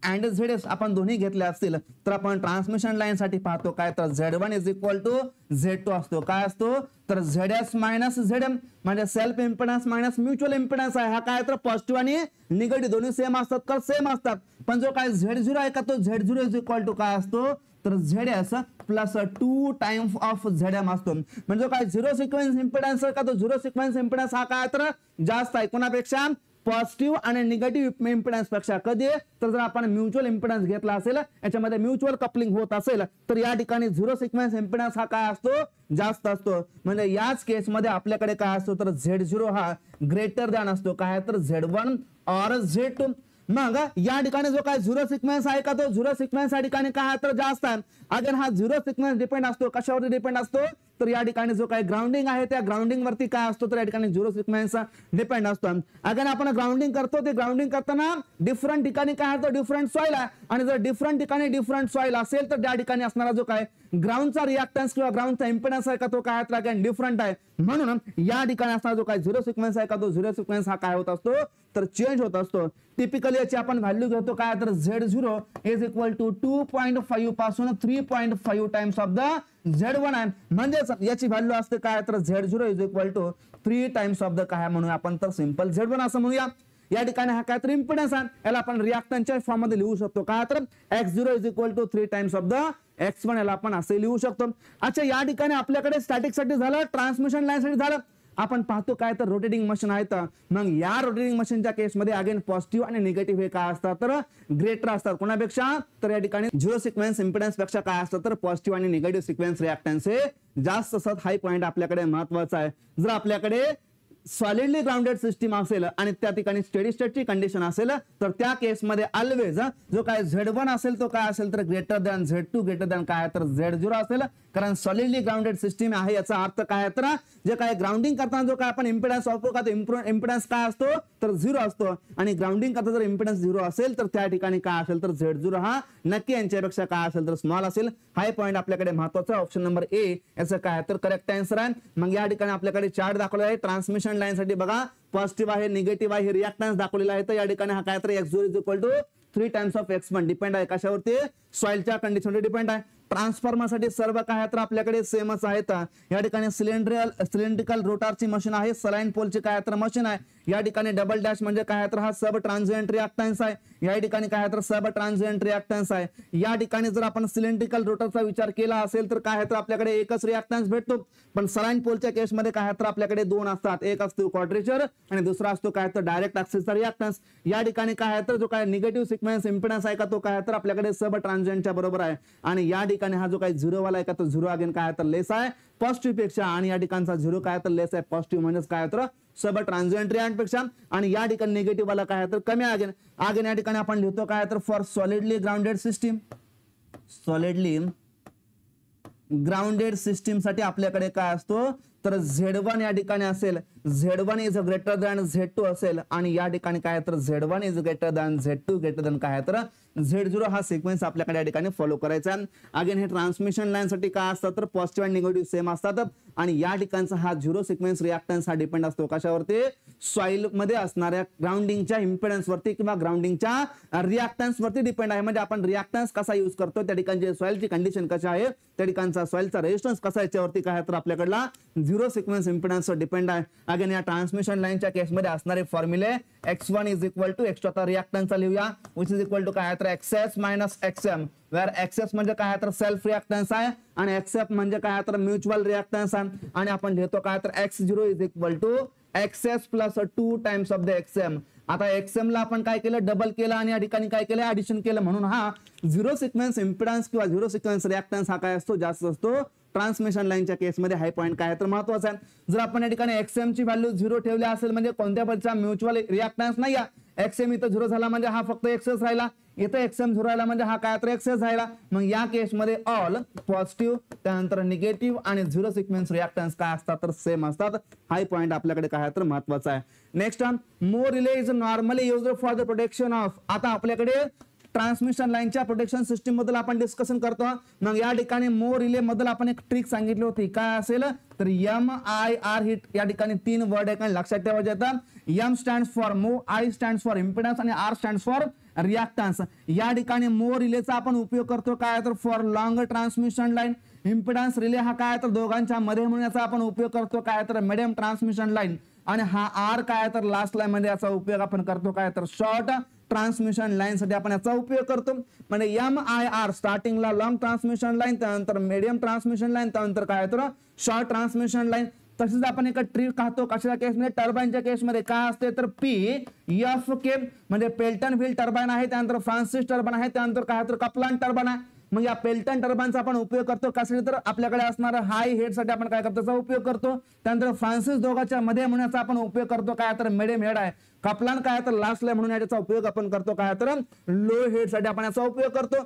and Zs आपण दोन्ही घेतले असतील तर आपण ट्रान्समिशन लाईन साठी पाहतो काय तर Z1 is equal to Z2 असतो. काय असतो तर Zs मायनस Zm म्हणजे self impedance minus mutual impedance आहे. हा काय तर पॉझिटिव्ह आणि निगेटिव्ह दोन्ही सेम असतात का सेम असतात. पण जो काय Z0 आहे का तो Z0 इज इक्वल टू काय असतो तर Zs plus 2 times of Zm असतो. म्हणजे काय झिरो सिक्वेन्स इम्पिडन्स का तो झिरो सिक्वेन्स इम्पिडन्स हा काय तर जास्त आहे कोणापेक्षा पॉझिटिव्ह आणि निगेटिव्ह इम्पिडन्स पेक्षा. कधी तर जर आपण म्युच्युअल इम्पिडन्स घेतला असेल याच्यामध्ये म्युच्युअल कपलिंग होत असेल तर या ठिकाणी झिरो सिक्वेन्स इम्पिडन्स हा काय असतो जास्त असतो. म्हणजे याच केस मध्ये आपल्याकडे काय असतो तर Z0 हा ग्रेटर दॅन असतो काय तर Z1 और Z2. मग या ठिकाणी जो काय झिरो सिक्वेन्स आहे का तो झिरो सिक्वेन्स या ठिकाणी काय तर जास्त आहे. अगेन हा झिरो सिक्वेन्स डिपेंड असतो कशावरती डिपेंड असतो तर या ठिकाणी जो काही ग्राउंडिंग आहे त्या ग्राउंडिंग वरती काय असतो तर या ठिकाणी झिरो सिक्वेन्स डिपेंड असतो. अगेन आपण ग्राउंडिंग करतो ते ग्राउंडिंग करताना डिफरंट ठिकाणी काय होतं डिफरंट सॉइल आहे आणि जर डिफरंट ठिकाणी डिफरंट सॉइल असेल तर त्या ठिकाणी असणारा जो काय ग्राउंडचा रिएक्टन्स किंवा ग्राउंडचा इम्पिडन्स आहे का तो काय तर अगेन डिफरंट आहे. म्हणून या ठिकाणी असणारा जो काय झिरो सिक्वेन्स आहे का तो झिरो सिक्वेन्स हा काय होत असतो तर चेंज होत असतो. टिपिकली याची आपण व्हॅल्यू घेतो काय तर Z0 इज इक्वल टू 2.5 पासून 3.5 टाइम्स ऑफ द Z1 आहे. म्हणजेच याची व्हॅल्यू असते काय तर Z0 is equal to 3 times of the काय म्हणून आपण तर सिंपल Z1 असं म्हणूया. या ठिकाणी हा काय तर इम्पिडन्स आहे याला आपण रिएक्टन्सच्या फॉर्म मध्ये लिहू शकतो काय तर X0 is equal to 3 times of the X1 याला आपण असे लिहू शकतो. अच्छा या ठिकाणी आपल्याकडे स्टॅटिक साठी झालं, ट्रान्समिशन लाईन साठी झालं. आपण पाहतो काय तर रोटेटिंग मशीन आहेत. मग या रोटेटिंग मशीनच्या केसमध्ये अगेन पॉझिटिव्ह आणि निगेटिव्ह हे काय असतात तर ग्रेटर असतात कोणापेक्षा तर या ठिकाणी झिरो सिक्वेन्स इम्पिडन्स पेक्षा काय असतात तर पॉझिटिव्ह आणि निगेटिव्ह सिक्वेन्स रिएक्टन्स हे जास्त असतात. हाय पॉईंट आपल्याकडे महत्वाचा आहे. जर आपल्याकडे सॉलिडली ग्राउंडेड सिस्टीम असेल आणि त्या ठिकाणी स्टेडी स्टेटची कंडिशन असेल तर त्या केसमध्ये ऑलवेज जो काय Z1 असेल तो काय असेल तर greater than Z2 greater than काय तर Z0 असेल. कारण सॉलिडली ग्राउंडेड सिस्टीम आहे याचा अर्थ काय तर जे काय ग्राउंडिंग करताना जो काय आपण इम्पिडन्स वापरू का तो इम्पिडन्स काय असतो तर 0 असतो आणि ग्राउंडिंग करता जर इम्पिडन्स 0 असेल तर त्या ठिकाणी काय असेल तर Z0 हा नक्की यांच्यापेक्षा काय असेल तर स्मॉल असेल. हाय पॉईंट आपल्याकडे महत्वाचा ऑप्शन नंबर ए याचं काय तर करेक्ट आन्सर आहे. मग या ठिकाणी आपल्याकडे चार्ट दाखवला आहे ट्रान्समिशन लाईन साठी बघा पॉझिटिव्ह आहे निगेटिव्ह आहे रिएक्टन्स दाखवलेला आहे. तर या ठिकाणी हा काय तर X0 is equal to 3 times of X1 depend आहे कशावरती सॉइलच्या कंडिशनवर डिपेंड आहे. ट्रान्सफॉर्मर साठी सर्व काय तर आपल्याकडे सेमच आहेत. या ठिकाणी सिलेंड्रिकल रोटरची मशीन आहे, सलाइन पोलची काय तर मशीन आहे. या ठिकाणी डबल डॅश म्हणजे काय तर हा सब ट्रान्झिएंट रिएक्टन्स आहे. या ठिकाणी काय तर सब ट्रान्झिएंट रिएक्टन्स आहे. या ठिकाणी जर आपण सिलेंड्रिकल रोटरचा विचार केला असेल तर काय तर आपल्याकडे एकच रिएक्टन्स भेटतो. पण सलाइन पोलच्या केसमध्ये काय तर आपल्याकडे दोन असतात, एक असतो क्वाड्रेचर आणि दुसरा असतो काय तर डायरेक्ट ऍक्सिसचा रिएक्टन्स. या ठिकाणी काय तर जो काय निगेटिव्ह सिक्वेन्स इम्पिडन्स आहे का तो काय तर आपल्याकडे सब ट्रान्झिएंटच्या बरोबर आहे. आणि या ठिकाणी हा जो काही 0 वाला आहे का तो 0 अगेन काय तर लेस आहे पॉझिटिव्ह पेक्षा आणि या ठिकाणचा 0 काय तर लेस आहे पॉझिटिव्ह म्हणजेच काय तर सब ट्रान्झिएंट रिएक्ट पेक्षा आणि या ठिकाणी निगेटिव्ह वाला काय तर कमी अगेन या ठिकाणी आपण लिहितो काय तर for solidly grounded system. Solidly grounded system साठी आपल्याकडे काय असतो तर Z1 या ठिकाणी असेल Z1 is greater than Z2 असेल आणि या ठिकाणी काय तर Z1 is greater than Z2 greater than काय तर Z0 हा सिक्वेन्स आपल्याकडे या ठिकाणी फॉलो करायचा. अगेन हे ट्रान्समिशन लाईन साठी काय असतात तर पॉझिटिव्ह आणि निगेटिव्ह सेम असतात आणि या ठिकाणचा हा झिरो सिक्वेन्स रिॲक्टन्स हा डिपेंड असतो कशावरती सॉइल मध्ये असणाऱ्या ग्राउंडिंगच्या इम्पेडन्स वरती किंवा ग्राउंडिंगच्या रिॲक्टन्स वरती डिपेंड आहे. म्हणजे आपण रिॲक्टन्स कसा यूज करतो त्या ठिकाणी सॉइलची कंडिशन कशी आहे त्या ठिकाणचा सॉइलचा रेजिस्टन्स कसा याच्यावरती काय तर आपल्याकडला झिरो सिक्वेन्स इम्पेडन्स डिपेंड आहे. अगेन या ट्रान्समिशन लाईनच्या केसमध्ये असणारे फॉर्म्युले x1 is equal to x2 आता रिॲक्टन्सचा लिहूया विच इज इक्वल टू काय तर xs minus xm where xs म्हणजे काय तर सेल्फ रिॲक्टन्स आहे आणि xf म्हणजे काय तर म्युच्युअल रिॲक्टन्स आहे आणि आपण लिहितो काय तर x0 is equal to xs plus 2 times of the xm. आता xm ला आपण काय केलं डबल केलं आणि या ठिकाणी काय केलं ऍडिशन केलं म्हणून हा झिरो सिक्वेन्स इम्पेडन्स किंवा झिरो सिक्वेन्स रिॲक्टन्स हा काय असतो जास्त असतो ट्रान्समिशन लाईनच्या केसमध्ये. हाय पॉईंट काय तर महत्वाचा आहे. जर आपण या ठिकाणी xm ची व्हॅल्यू 0 ठेवली असेल म्हणजे कोणत्या प्रकारचा म्युच्युअल रिॲक्टन्स नाही आहे. xm इथं 0 झाला म्हणजे हा फक्त xs राहिला इथं xm 0 राहिला म्हणजे हा काय तर xs राहिला. मग या केसमध्ये ऑल पॉझिटिव्ह त्यानंतर निगेटिव्ह आणि झिरो सिक्वेन्स रिॲक्टन्स काय असतात तर सेम असतात. हाय पॉईंट आपल्याकडे काय तर महत्वाचा आहे. Next more relay is normally used for the protection of. आता आपल्याकडे ट्रान्समिशन लाईनच्या प्रोटेक्शन सिस्टीम बद्दल आपण डिस्कशन करतो. मग या ठिकाणी मोर रिले बद्दल आपण एक ट्रिक सांगितली होती काय असेल तर MIR ही या ठिकाणी 3 वर्ड आहे लक्षात ठेवायचे येतात. M stands for move, I stands for impedance आणि R स्टँड्स फॉर रिॲक्टन्स. या ठिकाणी मोर रिलेचा आपण उपयोग करतो काय तर for long transmission line. Impedance relay हा काय तर दोघांच्या मध्ये म्हणून याचा आपण उपयोग करतो काय तर मिडियम ट्रान्समिशन लाईन आणि हा R काय तर लास्ट लाईन मध्ये याचा उपयोग आपण करतो काय तर शॉर्ट ट्रान्समिशन लाईन साठी आपण याचा उपयोग करतो. म्हणजे MIR स्टार्टिंगला लॉंग ट्रान्समिशन लाईन त्यानंतर मीडियम ट्रान्समिशन लाईन त्यानंतर काय तर शॉर्ट ट्रान्समिशन लाईन. तसेच आपण एक ट्रिक पाहतो कशाच्या केसमध्ये टर्बाईनच्या केसमध्ये काय असते तर PFK म्हणजे पेल्टन व्हील टर्बाईन आहे त्यानंतर फ्रान्सिस टर्बाईन आहे त्यानंतर काय तर कपलान टर्बाईन आहे. मग या पेल्टन टर्बाईनचा आपण उपयोग करतो कशासाठी तर आपल्याकडे असणारा हाय हेड साठी आपण काय करतो त्याचा उपयोग करतो. त्यानंतर फ्रान्सिस दोघांच्या मध्ये म्हणण्याचा आपण उपयोग करतो काय तर मिडियम हेड आहे. कपलान काय तर लास्ट ला म्हणून याचा उपयोग आपण करतो काय तर लो हेड साठी आपण याचा उपयोग करतो.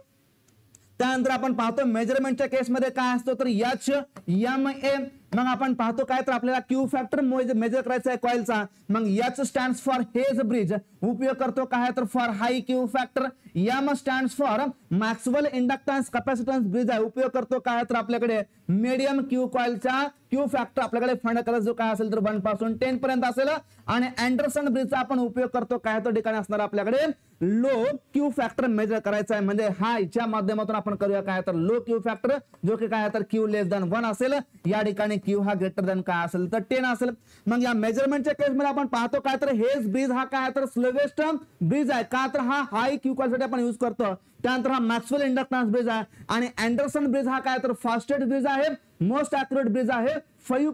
त्यानंतर आपण पाहतो मेजरमेंटच्या केसमध्ये काय असतो तर HMA. मग आपण पाहतो काय तर आपल्याला क्यू फॅक्टर मेजर करायचा आहे कॉइलचा. मग H stands for hedge bridge उपयोग करतो काय तर for high Q factor. M stands for Maxwell inductance capacitance bridge आहे उपयोग करतो काय तर आपल्याकडे मीडियम क्यू कॉइलचा क्यू फॅक्टर आपल्याकडे फाइंड करायचा जो काय असेल तर 1 पासून 10 पर्यंत असेल आणि अँडरसन ब्रिजचा आपण उपयोग करतो काय तर ठिकाणी असणार आपल्याकडे लो क्यू फॅक्टर मेजर करायचा आहे. म्हणजे हा याच्या माध्यमातून आपण करूया काय तर लो क्यू फॅक्टर जो की काय तर क्यू लेस दॅन 1 असेल या ठिकाणी क्यू हा ग्रेटर दॅन काय असेल तर 10 असेल. मग या मेजरमेंटच्या केसमध्ये आपण पाहतो काय तर हेज ब्रिज हा काय तर स्लोवेस्ट ब्रिज आहे का तर हा हाय क्यू कॉइलसाठी आपण यूज करतो. त्यानंतर हा मॅक्सवेल इंडक्टन्स ब्रिज आहे आणि अँडरसन ब्रिज हा काय तर फास्टेस्ट ब्रिज आहे मोस्ट ॲक्युरेट ब्रिज आहे 5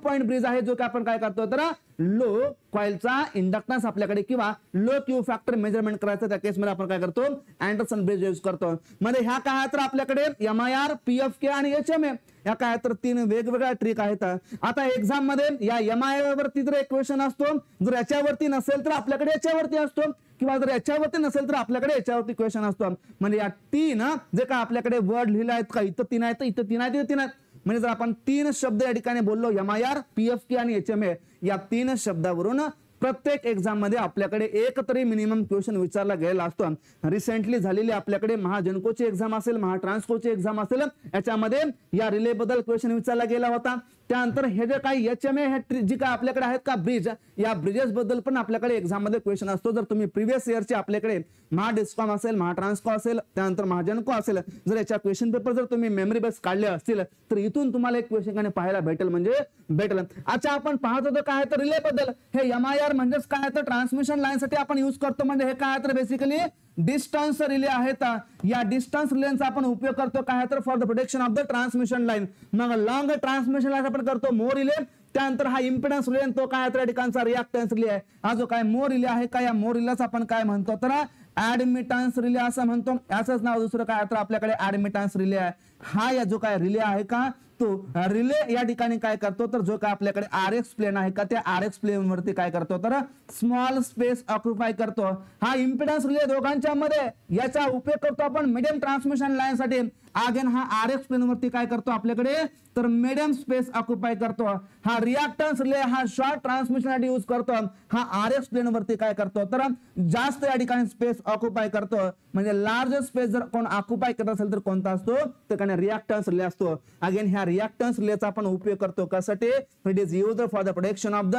पॉइंट ब्रिज आहे जो की आपण काय करतो तर लो कॉइलचा इंडक्टन्स आपल्याकडे किंवा लो क्यू फॅक्टर मेजरमेंट करायचं त्या केसमध्ये आपण काय करतो अँडरसन ब्रिज यूज करतो. म्हणजे ह्या काय तर आपल्याकडे MIR PFK आणि HMA या काय तर 3 वेगवेगळ्या ट्रिक आहेत. आता एक्झाम मध्ये या MIR वरती जर एक क्वेश्चन असतो जर याच्यावरती नसेल तर आपल्याकडे याच्यावरती असतो किंवा जर याच्यावरती नसेल तर आपल्याकडे याच्यावरती क्वेश्चन असतो. म्हणजे या 3 जे का आपल्याकडे वर्ड लिहिले आहेत का इथं 3 आहेत इथं 3 आहेत इथं 3 आहेत. म्हणजे जर आपण 3 शब्द या ठिकाणी बोललो MIR PFK आणि HMA या 3 शब्दावरून प्रत्येक एक्झाम मध्ये आपल्याकडे एक तरी मिनिमम क्वेश्चन विचारला गेला असतो. रिसेंटली झालेली आपल्याकडे महाजनकोची एक्झाम असेल महाट्रान्सकोची एक्झाम असेल याच्यामध्ये या रिले बद्दल क्वेश्चन विचारला गेला होता. त्यानंतर हे जे काही HMA हे जी काय आपल्याकडे आहेत का ब्रिज या ब्रिजेस बद्दल पण आपल्याकडे एक्झाम मध्ये क्वेश्चन असतो. जर तुम्ही प्रिव्हियस इयरचे आपल्याकडे महाडिस्कॉम असेल महाट्रान्सको असेल त्यानंतर महाजनको असेल जर याच्या क्वेश्चन पेपर जर तुम्ही मेमरी बेस काढले असतील तर इथून तुम्हाला एक क्वेश्चन पाहायला भेटेल म्हणजे भेटेल. अच्छा आपण पाहत होतो काय तर रिले बद्दल हे MIR म्हणजेच काय तर ट्रान्समिशन लाईन साठी आपण यूज करतो. म्हणजे हे काय तर बेसिकली डिस्टन्स रिले आहेत. या डिस्टन्स रिलेचा आपण उपयोग करतो काय तर for the protection of the transmission line. मग लॉंग ट्रान्समिशन लाईन आपण करतो मोर रिले. त्यानंतर हा इम्पेडन्स रिले तो काय तर ठिकाणचा रिॲक्टन्स रिले आहे. हा जो काय मोर रिले आहे का या मोर रिलेचा आपण काय म्हणतो तर ऍडमिटन्स रिले असं म्हणतो. याचंच नाव दुसरं काय तर आपल्याकडे ऍडमिटन्स रिले आहे. हा या जो काय रिले आहे का तो रिले या ठिकाणी काय करतो तर जो काय आपल्याकडे RX प्लेन आहे का त्या RX प्लेन वरती काय करतो तर स्मॉल स्पेस ऑक्युपाय करतो. हा इम्पिडन्स रिले दोघांच्या मध्ये याचा उपयोग करतो आपण मीडियम ट्रान्समिशन लाईन साठी. अगेन हा RX प्लेन वरती काय करतो आपल्याकडे तर मीडियम स्पेस ऑक्युपाय करतो. हा रिएक्टन्स रिले हा शॉर्ट ट्रान्समिशन साठी यूज करतो. हा RX प्लेन वरती काय करतो तर जास्त या ठिकाणी स्पेस ऑक्युपाय करतो. म्हणजे लार्ज स्पेस जर कोण ऑक्युपाय करत असेल तर कोणता असतो तर काय रिएक्टन्स रिले असतो. अगेन ह्या रिएक्टन्स रिलेचा आपण उपयोग करतो कशासाठी it is used for the protection of the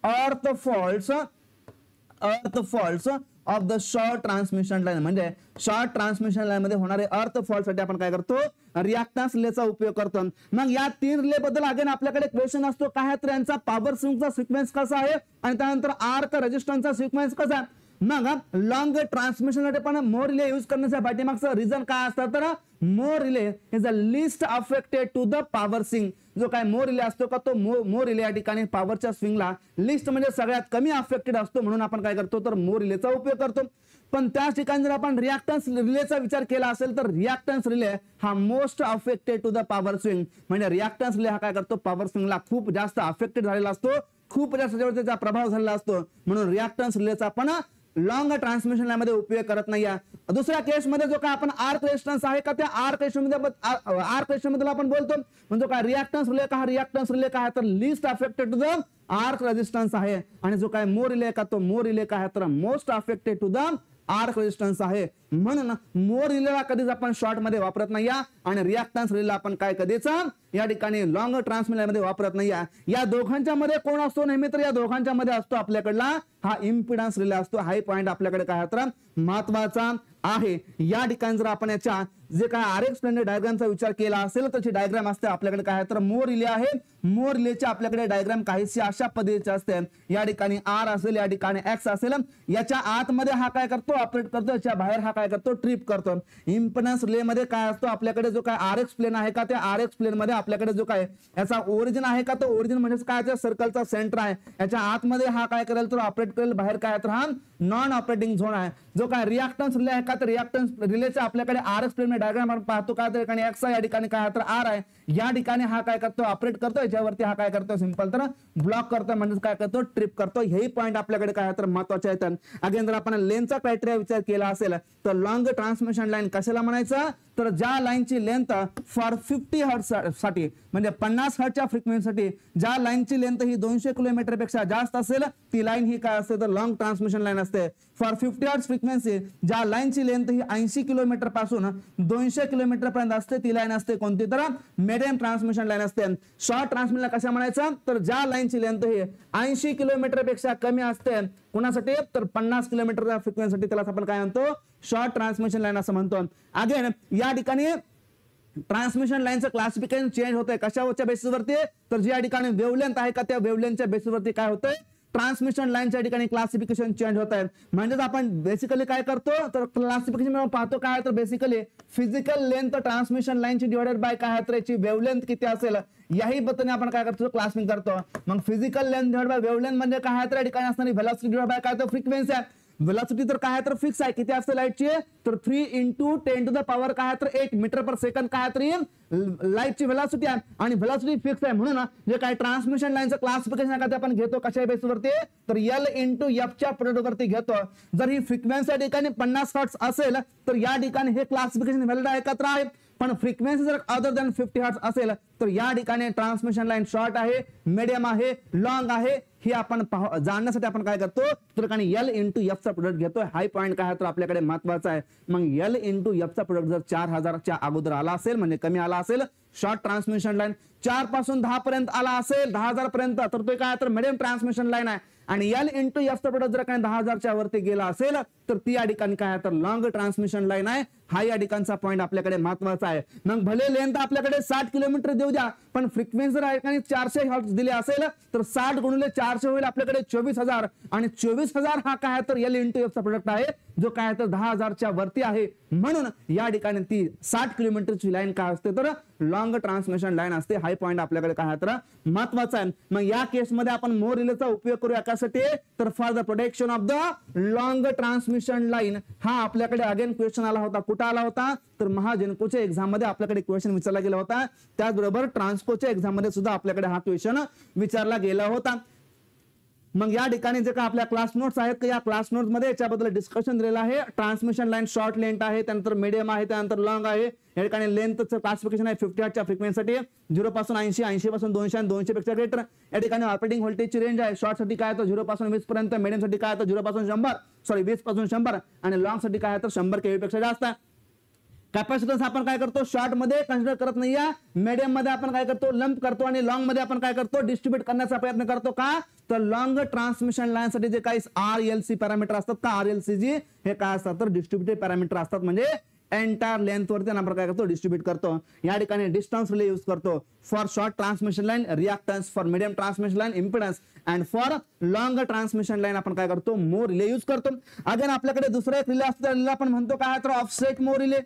earth faults of the short transmission line. म्हणजे शॉर्ट ट्रान्समिशन लाईन मध्ये होणारे अर्थ फॉल्ट साठी आपण काय करतो रिएक्टन्स रिलेचा उपयोग करतो. मग या 3 रिले बद्दल अगेन आपल्याकडे क्वेश्चन असतो काय तर यांचा पॉवर स्विंगचा सिक्वेन्स कसा आहे आणि त्यानंतर आर्क रेजिस्टन्सचा सिक्वेन्स कसा आहे. मग लॉंग ट्रान्समिशन साठी पण मोर रिले यूज करण्याच्या पाठीमागचं रिझन काय असतं तर more relay is the least affected to the power swing. जो काय मोर रिले असतो का तो मोर रिले या ठिकाणी पॉवरच्या स्विंगला लिस्ट म्हणजे सगळ्यात कमी अफेक्टेड असतो म्हणून आपण काय करतो तर मोर रिलेचा उपयोग करतो. पण त्याच ठिकाणी जर आपण रिएक्टन्स रिलेचा विचार केला असेल तर रिएक्टन्स रिले हा most affected to the power swing. म्हणजे रिएक्टन्स रिले हा काय करतो पॉवर स्विंगला खूप जास्त अफेक्टेड झालेला असतो, खूप जास्त त्याचा प्रभाव झालेला असतो. म्हणून रिएक्टन्स रिलेचा आपण लॉंग ट्रान्समिशन लाईन मध्ये उपयोग करत नाही. दुसऱ्या केस मध्ये जो काय आपण आर्क रेजिस्टन्स आहे का त्या आर्क रेजिस्टन्स मध्ये आपण बोलतो म्हणजे काय रिएक्टन्स रिले का रिएक्टन्स रिले काय तर least affected to the arc resistance आहे. आणि जो काय मोर रिले का तो मोर रिले काय तर most affected to the arc resistance आहे. म्हणून मोर रिलेला कधीच आपण शॉर्ट मध्ये वापरत नाही आणि रिएक्टन्स रिलेला आपण काय कधीच या ठिकाणी लॉंग ट्रान्समिशन मध्ये वापरत नाही. या दोघांच्या मध्ये कोण असतो नेहमी तर या दोघांच्या मध्ये असतो आपल्याकडला हा इम्पिडन्स रिले असतो. हाय पॉइंट आपल्याकडे काय तर महत्वाचा आहे. या ठिकाणी जर आपण याच्या जे काय RX प्लेन डायग्रामचा विचार केला असेल तर डायग्राम असते आपल्याकडे काय तर मोर रिले आहे. मोर रिलेचे आपल्याकडे डायग्राम काहीशी अशा पद्धतीचे असते. या ठिकाणी R असेल, या ठिकाणी X असेल. याच्या आतमध्ये हा काय करतो ऑपरेट करतो, याच्या बाहेर हा काय करतो ट्रिप करतो. इम्पिडन्स रिले मध्ये काय असतो आपल्याकडे जो काय RX प्लेन आहे का त्या RX प्लेन मध्ये आपल्याकडे जो काय याचा ओरिजिन आहे का तो ओरिजिन म्हणजे काय सर्कलचा सेंटर आहे. याच्या आतमध्ये हा काय करेल तर ऑपरेट करेल, बाहेर काय तर हा नॉन ऑपरेटिंग झोन आहे. जो काय रिएक्टन्स रिले आहे का तर रिएक्टन्स रिलेचा आपल्याकडे RX प्लेन डायग्राम आपण पाहतो का तर X आहे, या ठिकाणी काय तर R आहे. या ठिकाणी हा काय करतो ऑपरेट करतो, याच्यावरती हा काय करतो सिंपल तर ब्लॉक करतो म्हणजे काय करतो ट्रिप करतो. हेही पॉइंट आपल्याकडे काय तर महत्वाचे आहेत. अगेन जर आपण लेनचा क्रायटेरिया विचार केला असेल तर लॉंग ट्रान्समिशन लाईन कशाला म्हणायचं तर ज्या लाईनची लेंथ फॉर 50 हर्ट्ज साठी म्हणजे 50 हर्ट्जच्या फ्रिक्वेन्सीसाठी ज्या लाईनची लेंथ ही 200 किलोमीटर पेक्षा जास्त असेल ती लाईन ही काय असते तर लॉंग ट्रान्समिशन लाईन असते. फॉर 50 हर्ट्ज फ्रिक्वेन्सी ज्या लाईनची लेंथ ही 80 किलोमीटर पासून 200 किलोमीटर पर्यंत असते ती लाईन असते कोणती तर मीडियम ट्रान्समिशन लाईन असते. शॉर्ट ट्रान्समिशन कशा म्हणायचं तर ज्या लाईनची लेंथ ही 80 किलोमीटर पेक्षा कमी असते कोणासाठी तर 50 किलोमीटर फ्रिक्वेन्सीसाठी त्याला आपण काय म्हणतो शॉर्ट ट्रान्समिशन लाईन असं म्हणतो. अगेन या ठिकाणी ट्रान्समिशन लाईनचं क्लासिफिकेशन चेंज होतंय कशाच्या बेसिसवरती तर जी या ठिकाणी वेवलेंथ आहे का त्या वेवलेंथच्या बेसिसवरती काय होतंय ट्रान्समिशन लाईनच्या ठिकाणी क्लासिफिकेशन चेंज होत आहे. म्हणजेच आपण बेसिकली काय करतो तर क्लासिफिकेशन पाहतो काय तर बेसिकली फिजिकल लेंथ ट्रान्समिशन लाईनची डिवाइडेड बाय काय तर याची वेवलेंथ किती असेल याही पद्धतीने आपण काय करतो क्लासिफिक करतो. मग physical length divide by wavelength म्हणजे काय तर या ठिकाणी असणारी व्हेलॉसिटी डिवाइड बाय काय तर फ्रिक्वेन्सी आहे. व्हेलॉसिटी तर काय तर फिक्स आहे किती असते लाईटची तर 3 × 10⁻⁸ काय तर 8 मीटर पर सेकंड काय तर लाईटची व्हेलॉसिटी आहे आणि व्हेलॉसिटी फिक्स आहे. म्हणून जे काय ट्रान्समिशन लाईनचं क्लासिफिकेशन काय आपण घेतो कशा बेसवरती तर L × F च्या प्रोडक्ट वरती घेतो. जर ही फ्रिक्वेन्सी या ठिकाणी 50 हर्ट्ज असेल तर या ठिकाणी हे क्लासिफिकेशन व्हॅलिड आहे का तर आहे. पण फ्रिक्वेन्सी जर अदर दॅन 50 हर्ट्ज असेल तर या ठिकाणी ट्रान्समिशन लाईन शॉर्ट आहे, मीडियम आहे, लॉंग आहे हे आपण जाणण्यासाठी आपण काय करतो तर L × F चा प्रोडक्ट घेतो. हाय पॉइंट काय तर आपल्याकडे महत्वाचा आहे. मग L × F चा प्रोडक्ट जर 4000 च्या अगोदर आला असेल म्हणजे कमी आला असेल शॉर्ट ट्रान्समिशन लाईन 4 पासून 10 पर्यंत आला असेल 10000 पर्यंत तर तो काय तर मीडियम ट्रान्समिशन लाईन आहे. आणि L × F चा प्रोडक्ट जर काय 10000 च्या वरती गेला असेल तर ती या ठिकाणी काय तर लॉंग ट्रान्समिशन लाईन आहे. हा या ठिकाणचा पॉइंट आपल्याकडे महत्वाचा आहे. मग भले लेंथ आपल्याकडे 60 किलोमीटर देऊ द्या पण फ्रिक्वेन्सी जर 400 हर्ट्ज दिले असेल तर 60 × 400 होईल आपल्याकडे 24000 आणि 24000 हा काय तर L × F चा प्रोडक्ट आहे जो काय तर 10000 च्या वरती आहे. म्हणून या ठिकाणी ती 60 किलोमीटरची लाईन काय असते तर लॉंग ट्रान्समिशन लाईन असते. हाय पॉइंट आपल्याकडे काय तर महत्वाचा आहे. मग या केसमध्ये आपण मोर रिलेचा उपयोग करूया कशासाठी तर for the protection of the long transmission transmission line हा आपल्याकडे अगेन क्वेश्चन आला होता. कुठं आला होता तर महाजनकोच्या एक्झाम मध्ये आपल्याकडे क्वेश्चन विचारला गेला होता. त्याचबरोबर ट्रान्सकोच्या एक्झाम मध्ये सुद्धा आपल्याकडे हा क्वेश्चन विचारला गेला होता. मग या ठिकाणी जे काय आपल्या क्लास नोट्स आहेत या क्लास नोट्स मध्ये याच्याबद्दल डिस्कशन दिलेलं आहे. ट्रान्समिशन लाईन शॉर्ट लेंथ आहे, त्यानंतर मीडियम आहे, त्यानंतर लॉंग आहे. या ठिकाणी लेंथचं क्लासिफिकेशन आहे 50 हर्ट्जच्या फ्रिक्वेन्सीसाठी 0 पासून 80, 80 पासून 200 आणि 200 पेक्षा ग्रेटर. या ठिकाणी ऑपरेटिंग व्होल्टेजची रेंज आहे. शॉर्ट साठी काय तर 0 पासून 20 पर्यंत, मीडियम साठी काय तर 0 पासून 20 पासून 100 आणि लॉंग साठी काय तर 100 kV पेक्षा जास्त. कॅपॅसिटन्स आपण काय करतो शॉर्ट मध्ये कन्सिडर करत नाही, मीडियम मध्ये आपण काय करतो लंप करतो आणि लॉंग मध्ये आपण काय करतो डिस्ट्रीब्यूट करण्याचा प्रयत्न करतो. का तर लॉंग ट्रान्समिशन लाईन साठी जे काही RLC पॅरामीटर असतात का RLCG हे काय असतात तर डिस्ट्रीब्युटेड पॅरामीटर असतात. म्हणजे एंटायर लेंथ वरती आपण काय करतो डिस्ट्रीब्यूट करतो. या ठिकाणी डिस्टन्स रिले यूज करतो for short transmission line, reactance for medium transmission line, impedance and for long transmission line आपण काय करतो मोर रिले यूज करतो. अगेन आपल्याकडे दुसरा एक रिले असतो त्याला आपण म्हणतो काय तर ऑफसेट मोर रिले.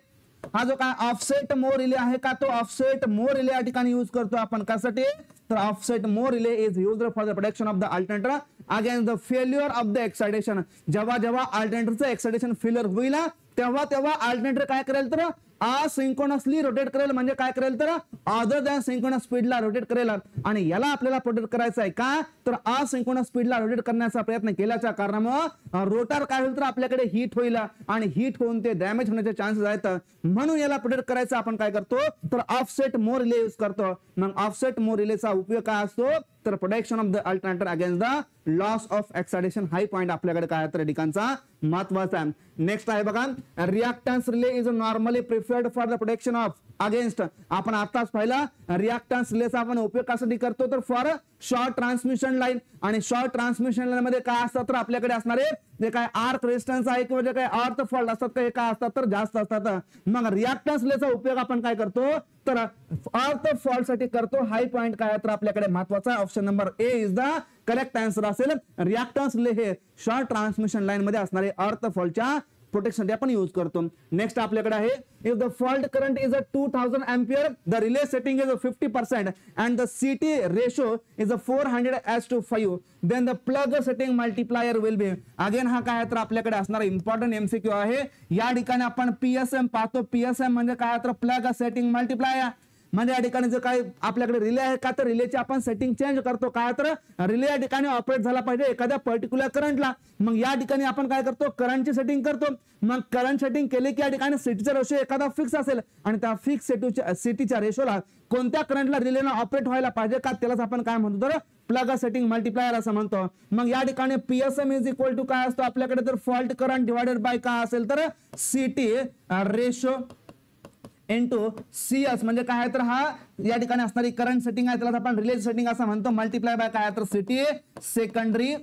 हा जो काय ऑफसेट मोर रिले आहे का तो ऑफसेट मोर रिले या ठिकाणी यूज करतो आपण. कशासाठी तर offset more relay is used for the protection of the alternator against the failure of the excitation. जेव्हा जेव्हा अल्टरनेटरचं एक्साइटेशन फेल्युअर होईल तेव्हा तेव्हा अल्टरनेटर काय करेल तर असिंक्रोनसली रोटेट करेल. म्हणजे काय करेल तर अदर दॅन सिंक्रोनस स्पीडला रोटेट करेल. आणि याला आपल्याला प्रोटेक्ट करायचं आहे का तर असिंक्रोनस स्पीडला रोटेट करण्याचा प्रयत्न केल्याच्या कारणामुळे रोटर काय होईल तर आपल्याकडे हीट होईल आणि हीट होऊन ते डॅमेज होण्याचे चान्सेस आहेत. म्हणून याला प्रोटेक्ट करायचं आपण काय करतो तर ऑफसेट मोर रिले यूज करतो. मग ऑफसेट मोर रिलेचा उपयोग काय असतो तर protection of the alternator against the loss of excitation. High point आपल्याकडे काय तर ठिकाणचा महत्वाचा आहे. नेक्स्ट आहे बघा reactance relay is normally preferred for the protection of against. आपण आताच पाहिला रिएक्टन्स रिलेचा आपण उपयोग कशासाठी करतो तर फॉर शॉर्ट ट्रान्समिशन लाईन. आणि शॉर्ट ट्रान्समिशन लाईन मध्ये काय असतात तर आपल्याकडे असणारे जे काय आर्क रेजिस्टन्स आहे किंवा जे काय अर्थ फॉल्ट असतात ते काय असतात तर जास्त असतात. मग रिएक्टन्स रिलेचा उपयोग आपण काय करतो तर अर्थ फॉल्ट साठी करतो. हाय पॉइंट काय तर आपल्याकडे महत्वाचा option number A is the correct answer असेल. रिएक्टन्स रिले हे शॉर्ट ट्रान्समिशन लाईन मध्ये असणारे अर्थ फॉल्टच्या प्रोटेक्शन साठी आपण यूज करतो. नेक्स्ट आपल्याकडे आहे if the fault current is 2000 ampere the relay setting is 50% and the CT ratio is 400:5 then the plug setting multiplier will be. Again हा काय तर आपल्याकडे असणारा इम्पॉर्टंट MCQ आहे. या ठिकाणी आपण PSM पाहतो. PSM म्हणजे काय तर प्लग सेटिंग मल्टिप्लायर. म्हणजे या ठिकाणी जो काय आपल्याकडे रिले आहे का तर रिलेची आपण सेटिंग चेंज करतो. काय तर रिले या ठिकाणी ऑपरेट झाला पाहिजे एखाद्या पर्टिक्युलर करंटला. मग या ठिकाणी आपण काय करतो करंटची सेटिंग करतो. मग करंट सेटिंग केली की या ठिकाणी सिटीचा रेशो एखादा फिक्स असेल आणि त्या फिक्स सिटीच्या रेशोला कोणत्या करंटला रिलेनं ऑपरेट व्हायला पाहिजे का त्यालाच आपण काय म्हणतो तर प्लग सेटिंग मल्टिप्लायर असं म्हणतो. मग या ठिकाणी PSM इज इक्वल टू काय असतो आपल्याकडे तर फॉल्ट करंट डिवायडेड बाय काय असेल तर CT रेशो इंटू CS. म्हणजे काय तर हा या ठिकाणी असणारी करंट सेटिंग आहे त्याला आपण रिले सेटिंग असं म्हणतो. मल्टिप्लाय बाय काय तर CT सेकंडरी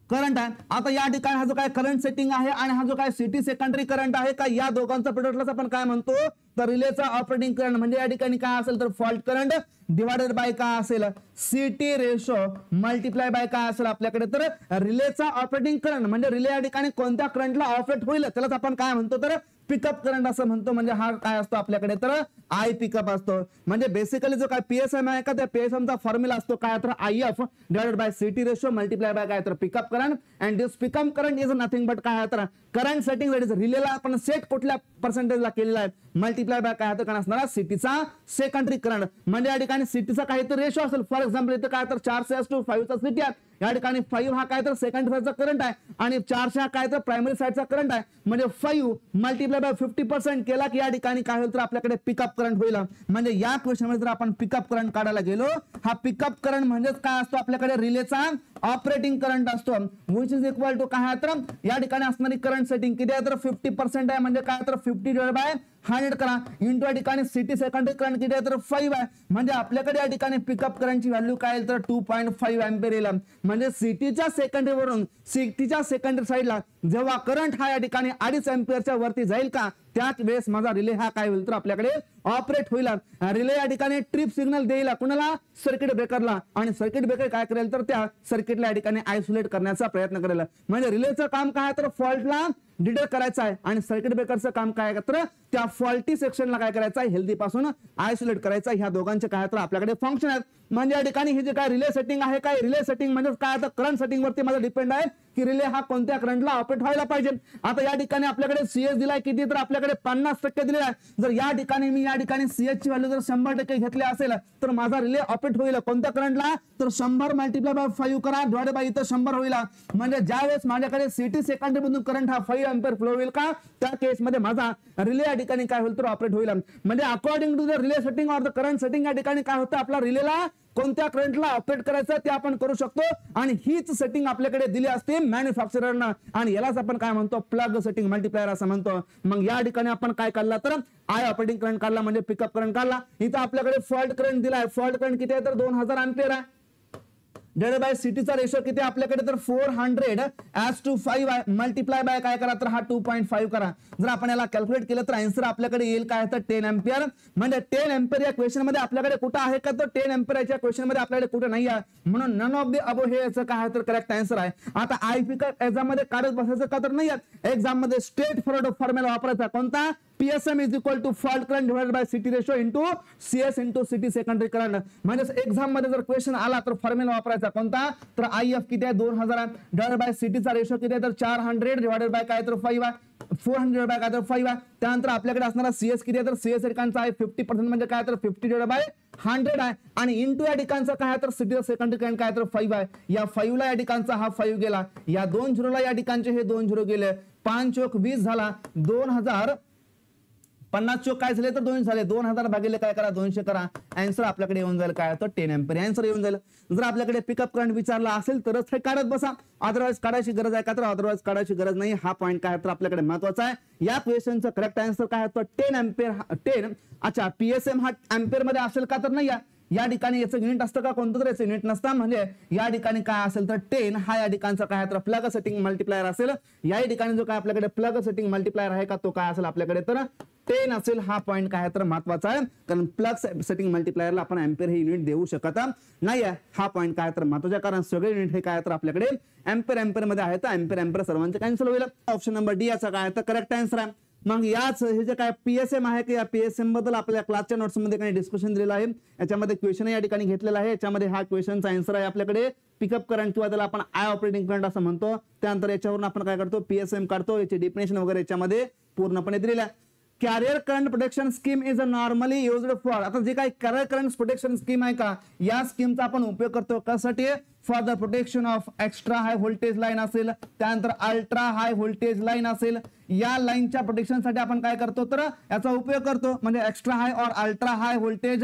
करंट आहे. आता या ठिकाणी हा जो काय करंट सेटिंग आहे आणि हा जो काय CT सेकंडरी करंट आहे का या दोघांचा प्रोडक्टला आपण काय म्हणतो तर रिलेचा ऑपरेटिंग करंट. म्हणजे या ठिकाणी काय असेल तर फॉल्ट करंट डिवायडेड बाय काय असेल CT रेशो मल्टिप्लाय बाय काय असेल आपल्याकडे तर रिलेचा ऑपरेटिंग करंट. म्हणजे रिले या ठिकाणी कोणत्या करंटला ऑपरेट होईल त्यालाच आपण काय म्हणतो तर पिकअप करंट असं म्हणतो. म्हणजे हा काय असतो आपल्याकडे तर I पिकअप असतो. म्हणजे बेसिकली जो काय PSM आहे का त्या PSM चा फॉर्म्युला असतो काय तर IF divided by CT ratio multiply by काय तर pickup current. And this pickup current is nothing but काय तर करंट सेटिंग दॅट इज रिलेला आपण सेट कुठल्या पर्सेंटेजला केलेला आहे मल्टिप्लाय बाय काय तर असणारा CTचा सेकंडरी करंट. म्हणजे या ठिकाणी CTचा काहीतरी रेशो असेल. फॉर एक्झाम्पल इथे काय तर 4:5 चा CT आहे. या ठिकाणी 5 हा काय तर सेकंडरी साईडचा करंट आहे आणि 400 हा काय तर प्रायमरी साईडचा करंट आहे. म्हणजे 5 मल्टिप्लाय बाय 50% केला की या ठिकाणी काय होईल तर आपल्याकडे पिकअप करंट होईल. म्हणजे या क्वेश्चन मध्ये जर आपण पिकअप करंट काढायला गेलो हा पिकअप करंट म्हणजेच काय असतो आपल्याकडे रिलेचा ऑपरेटिंग करंट असतो विच इज इक्वल टू काय तर या ठिकाणी असणारी करंट सेटिंग किती आहे तर 50% आहे. म्हणजे काय तर 50 डिवाइड बाय 100 करा इंटू या ठिकाणी CT सेकंडरी करंट किती आहे तर 5 आहे. म्हणजे आपल्याकडे या ठिकाणी पिकअप करंटची व्हॅल्यू काय तर 2.5 एम्पियर येईल. म्हणजे CTच्या सेकंडरी वरून CTच्या सेकंडरी साईडला जेव्हा करंट हा या ठिकाणी 2.5 एम्पियरच्या वरती जाईल का त्याच वेळेस माझा रिले हा काय होईल तर आपल्याकडे ऑपरेट होईल. रिले या ठिकाणी ट्रिप सिग्नल देईल कुणाला सर्किट ब्रेकरला आणि सर्किट ब्रेकर काय करेल तर त्या सर्किटला या ठिकाणी आयसोलेट करण्याचा प्रयत्न करेल. म्हणजे रिलेचं काम काय तर फॉल्टला डिटेक्ट करायचं आहे आणि सर्किट ब्रेकरचं काम काय तर त्या फॉल्टी सेक्शनला काय करायचं आहे हेल्दी पासून आयसोलेट करायचं. ह्या दोघांचे काय तर आपल्याकडे फंक्शन आहेत. म्हणजे या ठिकाणी हे जे काय रिले सेटिंग आहे, काय रिले सेटिंग म्हणजे काय, आता करंट सेटिंग वरती माझा डिपेंड आहे की रिले हा कोणत्या करंटला ऑपरेट व्हायला पाहिजे. आता या ठिकाणी आपल्याकडे सीएस दिलाय किती, तर आपल्याकडे 50% दिलेला आहे. जर या ठिकाणी मी या ठिकाणी सीएस ची व्हॅल्यू जर 100% घेतली असेल तर माझा रिले ऑपरेट होईल कोणत्या करंटला, तर 100 मल्टिप्लाय बाय 5 करा डिवाइड बाय इथं 100 होईल. म्हणजे ज्यावेळेस माझ्याकडे सिटी सेकंडरी मधून करंट हा 5 अँपिअर फ्लो होईल का, त्या केस मध्ये माझा रिले या ठिकाणी काय होईल तर ऑपरेट होईल. म्हणजे according to the relay setting or the current setting या ठिकाणी काय होतं, आपला रिलेला कोणत्या करंटला ऑपरेट करायचं ते आपण करू शकतो. आणि हीच सेटिंग आपल्याकडे दिली असते मॅन्युफॅक्चररना, आणि यालाच आपण काय म्हणतो, प्लग सेटिंग मल्टिप्लायर असं म्हणतो. मग या ठिकाणी आपण काय काढला तर आय ऑपरेटिंग करंट काढला, म्हणजे पिकअप करंट काढला. इथं आपल्याकडे फॉल्ट करंट दिलाय, फॉल्ट करंट किती आहे तर 2000 अँपिअर आहे. डिवाइड बाय सिटीचा रेशो किती आपल्याकडे तर 400:5 आहे. मल्टिप्लाय बाय काय करा तर हा 2.5 करा. जर आपण याला कॅल्क्युलेट केलं तर आन्सर आपल्याकडे येईल काय तर 10 अँपिअर. म्हणजे 10 अँपिअर या क्वेश्चन मध्ये आपल्याकडे कुठं आहे का, तर 10 अँपिअर या क्वेश्चन मध्ये आपल्याकडे कुठे नाही आहे. म्हणून नन ऑफ द अबो हे याचं काय तर करेक्ट आन्सर आहे. आता आयपी एक्झाम मध्ये काढत बसायचं का तर नाही आहे. एक्झाम मध्ये स्ट्रेट फॉरवर्ड फॉर्म्युला वापरायचा कोणता, PSM is equal to fault current divided by CT ratio into CS into CT secondary current. म्हणजे एक्झाम मध्ये जर क्वेश्चन आला तर फॉर्म्युला वापरायचा कोणता, तर IF किती आहे 2000 डिवाइडेड बाय सिटीचा रेशो किती आहे तर 400 डिवाइडेड बाय काय तर 5 आहे, 400 बाय काय तर 5 आहे. त्यानंतर आपल्याकडे असणारा CS किती आहे तर CS ठिकाणचा आहे 50% म्हणजे काय तर 50 डिवाइडेड बाय 100 आहे. आणि इंटू या ठिकाणचा काय तर सिटीचा सेकंडरी करंट काय तर 5 आहे. या 5 ला या ठिकाणचा हा 5 गेला, या 2 झिरोला या ठिकाणचे हे 2 झिरो गेले, 5 चोक 20 झाला, 2000 50 चोक काय झाले तर 2 झाले, 2000 भागिले काय करा 200 करा. आन्सर आपल्याकडे येऊन जाईल काय तर 10 अँपिअर आन्सर येऊन जाईल. जर आपल्याकडे पिकअप करंट विचारला असेल तरच हे काढत बसा, अदरवाइज काढायची गरज आहे का तर अदरवाइज काढायची गरज नाही. हा पॉईंट काय तर आपल्याकडे महत्वाचा आहे. या क्वेश्चनचा करेक्ट आन्सर काय तर 10 अँपिअर. 10 अच्छा PSM हा अँपिअर मध्ये असेल का तर नाही. या ठिकाणी याचं युनिट असतं का, कोणतं तर याचं युनिट नसतं. म्हणजे या ठिकाणी काय असेल तर 10 हा या ठिकाणचा काय तर प्लग सेटिंग मल्टिप्लायर असेल. या ठिकाणी जो काय आपल्याकडे प्लग सेटिंग मल्टिप्लायर आहे का तो काय असेल आपल्याकडे तर 10 असेल. हा पॉईंट काय तर महत्वाचा आहे, कारण प्लग सेटिंग मल्टिप्लायरला आपण अँपिअर हे युनिट देऊ शकत नाही. हा पॉईंट काय तर महत्वाचा, कारण सगळे युनिट हे काय तर आपल्याकडे अँपिअर मध्ये आहेत. अँपिअर सर्वांचे कॅन्सल होईल. ऑप्शन नंबर डी याचा काय तर करेक्ट आन्सर आहे. मग याच हे जे काय PSM आहे की या PSM बद्दल आपल्या क्लासच्या नोट्स मध्ये काही डिस्कशन दिलेलं आहे. याच्यामध्ये क्वेश्चन या ठिकाणी घेतलेला आहे. याच्यामध्ये हा क्वेश्चनचा आन्सर आहे आपल्याकडे पिकअप करंट किंवा त्याला आपण आय ऑपरेटिंग करंट असं म्हणतो. त्यानंतर याच्यावरून आपण काय करतो PSM काढतो, याची डेफिनेशन वगैरे याच्यामध्ये पूर्णपणे दिलेलं आहे. Carrier current protection scheme is normally used for, आता जे काही कॅरियर करंट प्रोटेक्शन स्कीम आहे का या स्कीमचा आपण उपयोग करतो कशासाठी, for the protection of extra high voltage line असेल, त्यानंतर अल्ट्रा हाय व्होल्टेज लाईन असेल, या लाईनच्या प्रोटेक्शन साठी आपण काय करतो तर याचा उपयोग करतो. म्हणजे एक्स्ट्रा हाय और ultra high voltage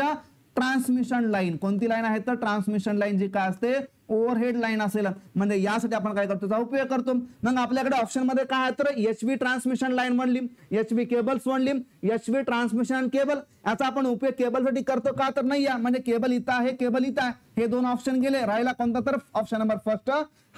transmission line, कोणती लाईन आहे तर ट्रान्समिशन लाईन जी काय असते ओव्हरहेड लाईन असेल, म्हणजे यासाठी आपण काय करतो त्याचा उपयोग करतो. मग आपल्याकडे ऑप्शन मध्ये काय आहे तर HV ट्रान्समिशन लाईन म्हणली, HV केबल्स म्हणली, HV ट्रान्समिशन केबल, याचा आपण उपयोग केबलसाठी करतो का तर नाही. म्हणजे केबल इथं आहे, केबल इथं आहे, हे दोन ऑप्शन गेले. राहिला कोणता तर ऑप्शन नंबर फर्स्ट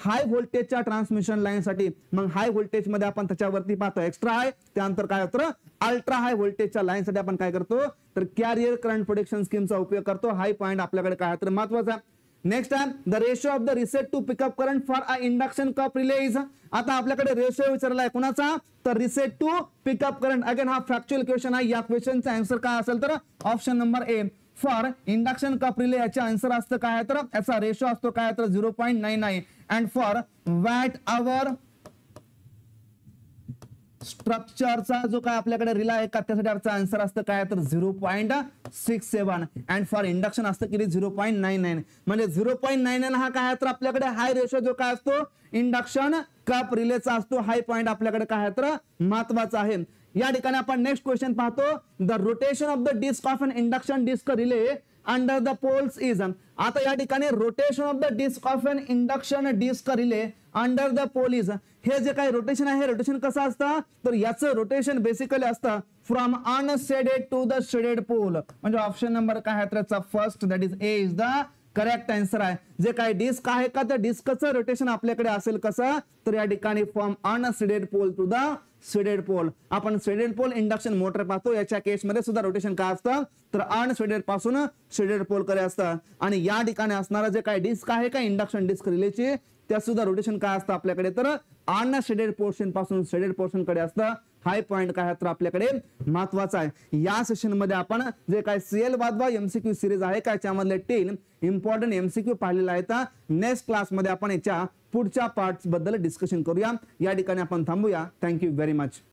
हाय व्होल्टेजच्या ट्रान्समिशन लाईन साठी. मग हाय व्होल्टेज मध्ये आपण त्याच्यावरती पाहतो एक्स्ट्रा हाय, त्यानंतर काय होतं अल्ट्रा हाय व्होल्टेजच्या लाईन साठी आपण काय करतो तर कॅरियर करंट प्रोटेक्शन स्कीमचा उपयोग करतो. हाय पॉईंट आपल्याकडे काय तर महत्वाचा. नेक्स्ट आहे the ratio of the reset to pickup current for a induction cup relay is, आता आपल्याकडे रेशो विचारला आहे कुणाचा तर reset to pickup current. Again हा फॅक्च्युअल क्वेश्चन आहे. या क्वेश्चनचा आन्सर काय असेल तर option number A for induction cup relay याचे आन्सर असतं काय तर याचा रेशो असतो काय तर 0.99 अँड फॉर वॅट आवर स्ट्रक्चरचा जो काय आपल्याकडे रिला आहे का त्यासाठी आपला आन्सर असतं काय तर 0.67 अँड फॉर इंडक्शन असतं किती 0.99. म्हणजे 0.99 हा काय तर आपल्याकडे हाय रेशो जो काय असतो इंडक्शन कप रिलेचा असतो. हाय पॉईंट आपल्याकडे काय तर महत्वाचा आहे. या ठिकाणी आपण नेक्स्ट क्वेश्चन पाहतो. The rotation of the disc of an induction disc relay under the poles is, आता या ठिकाणी rotation of the disc of an induction disc relay under the pole is, हे जे काही रोटेशन आहे हे रोटेशन कसं असतं तर याचं रोटेशन बेसिकली असतं from unshaded to the shaded pole. म्हणजे ऑप्शन नंबर काय आहे त्याचा first that is A is the correct answer आहे. जे काही डिस्क आहे का त्या डिस्कचं रोटेशन आपल्याकडे असेल कसं तर या ठिकाणी from unshaded pole to the shaded pole. आपण शेडेड पोल इंडक्शन मोटर पाहतो, याच्या केसमध्ये सुद्धा रोटेशन काय असतं तर अनशेडेड पासून शेडेड पोल कडे असतं. आणि या ठिकाणी असणारा जे काही डिस्क आहे का इंडक्शन डिस्क रिलेचे त्या सुद्धा रोटेशन काय असतं आपल्याकडे तर अनशेडेड पोर्शन पासून शेडेड पोर्शन कडे असतं. हाय पॉइंट काय आहे तर आपल्याकडे महत्वाचा आहे. या सेशन मध्ये आपण जे काय सीएल वादवा एमसीक्यू सिरीज आहे काय त्यामधले 10 इम्पॉर्टंट एमसीक्यू पाहिलेले आहेत. नेक्स्ट क्लास मध्ये आपण याच्या पुढच्या पार्ट्स बद्दल डिस्कशन करूया. या ठिकाणी आपण थांबूया. Thank you very much.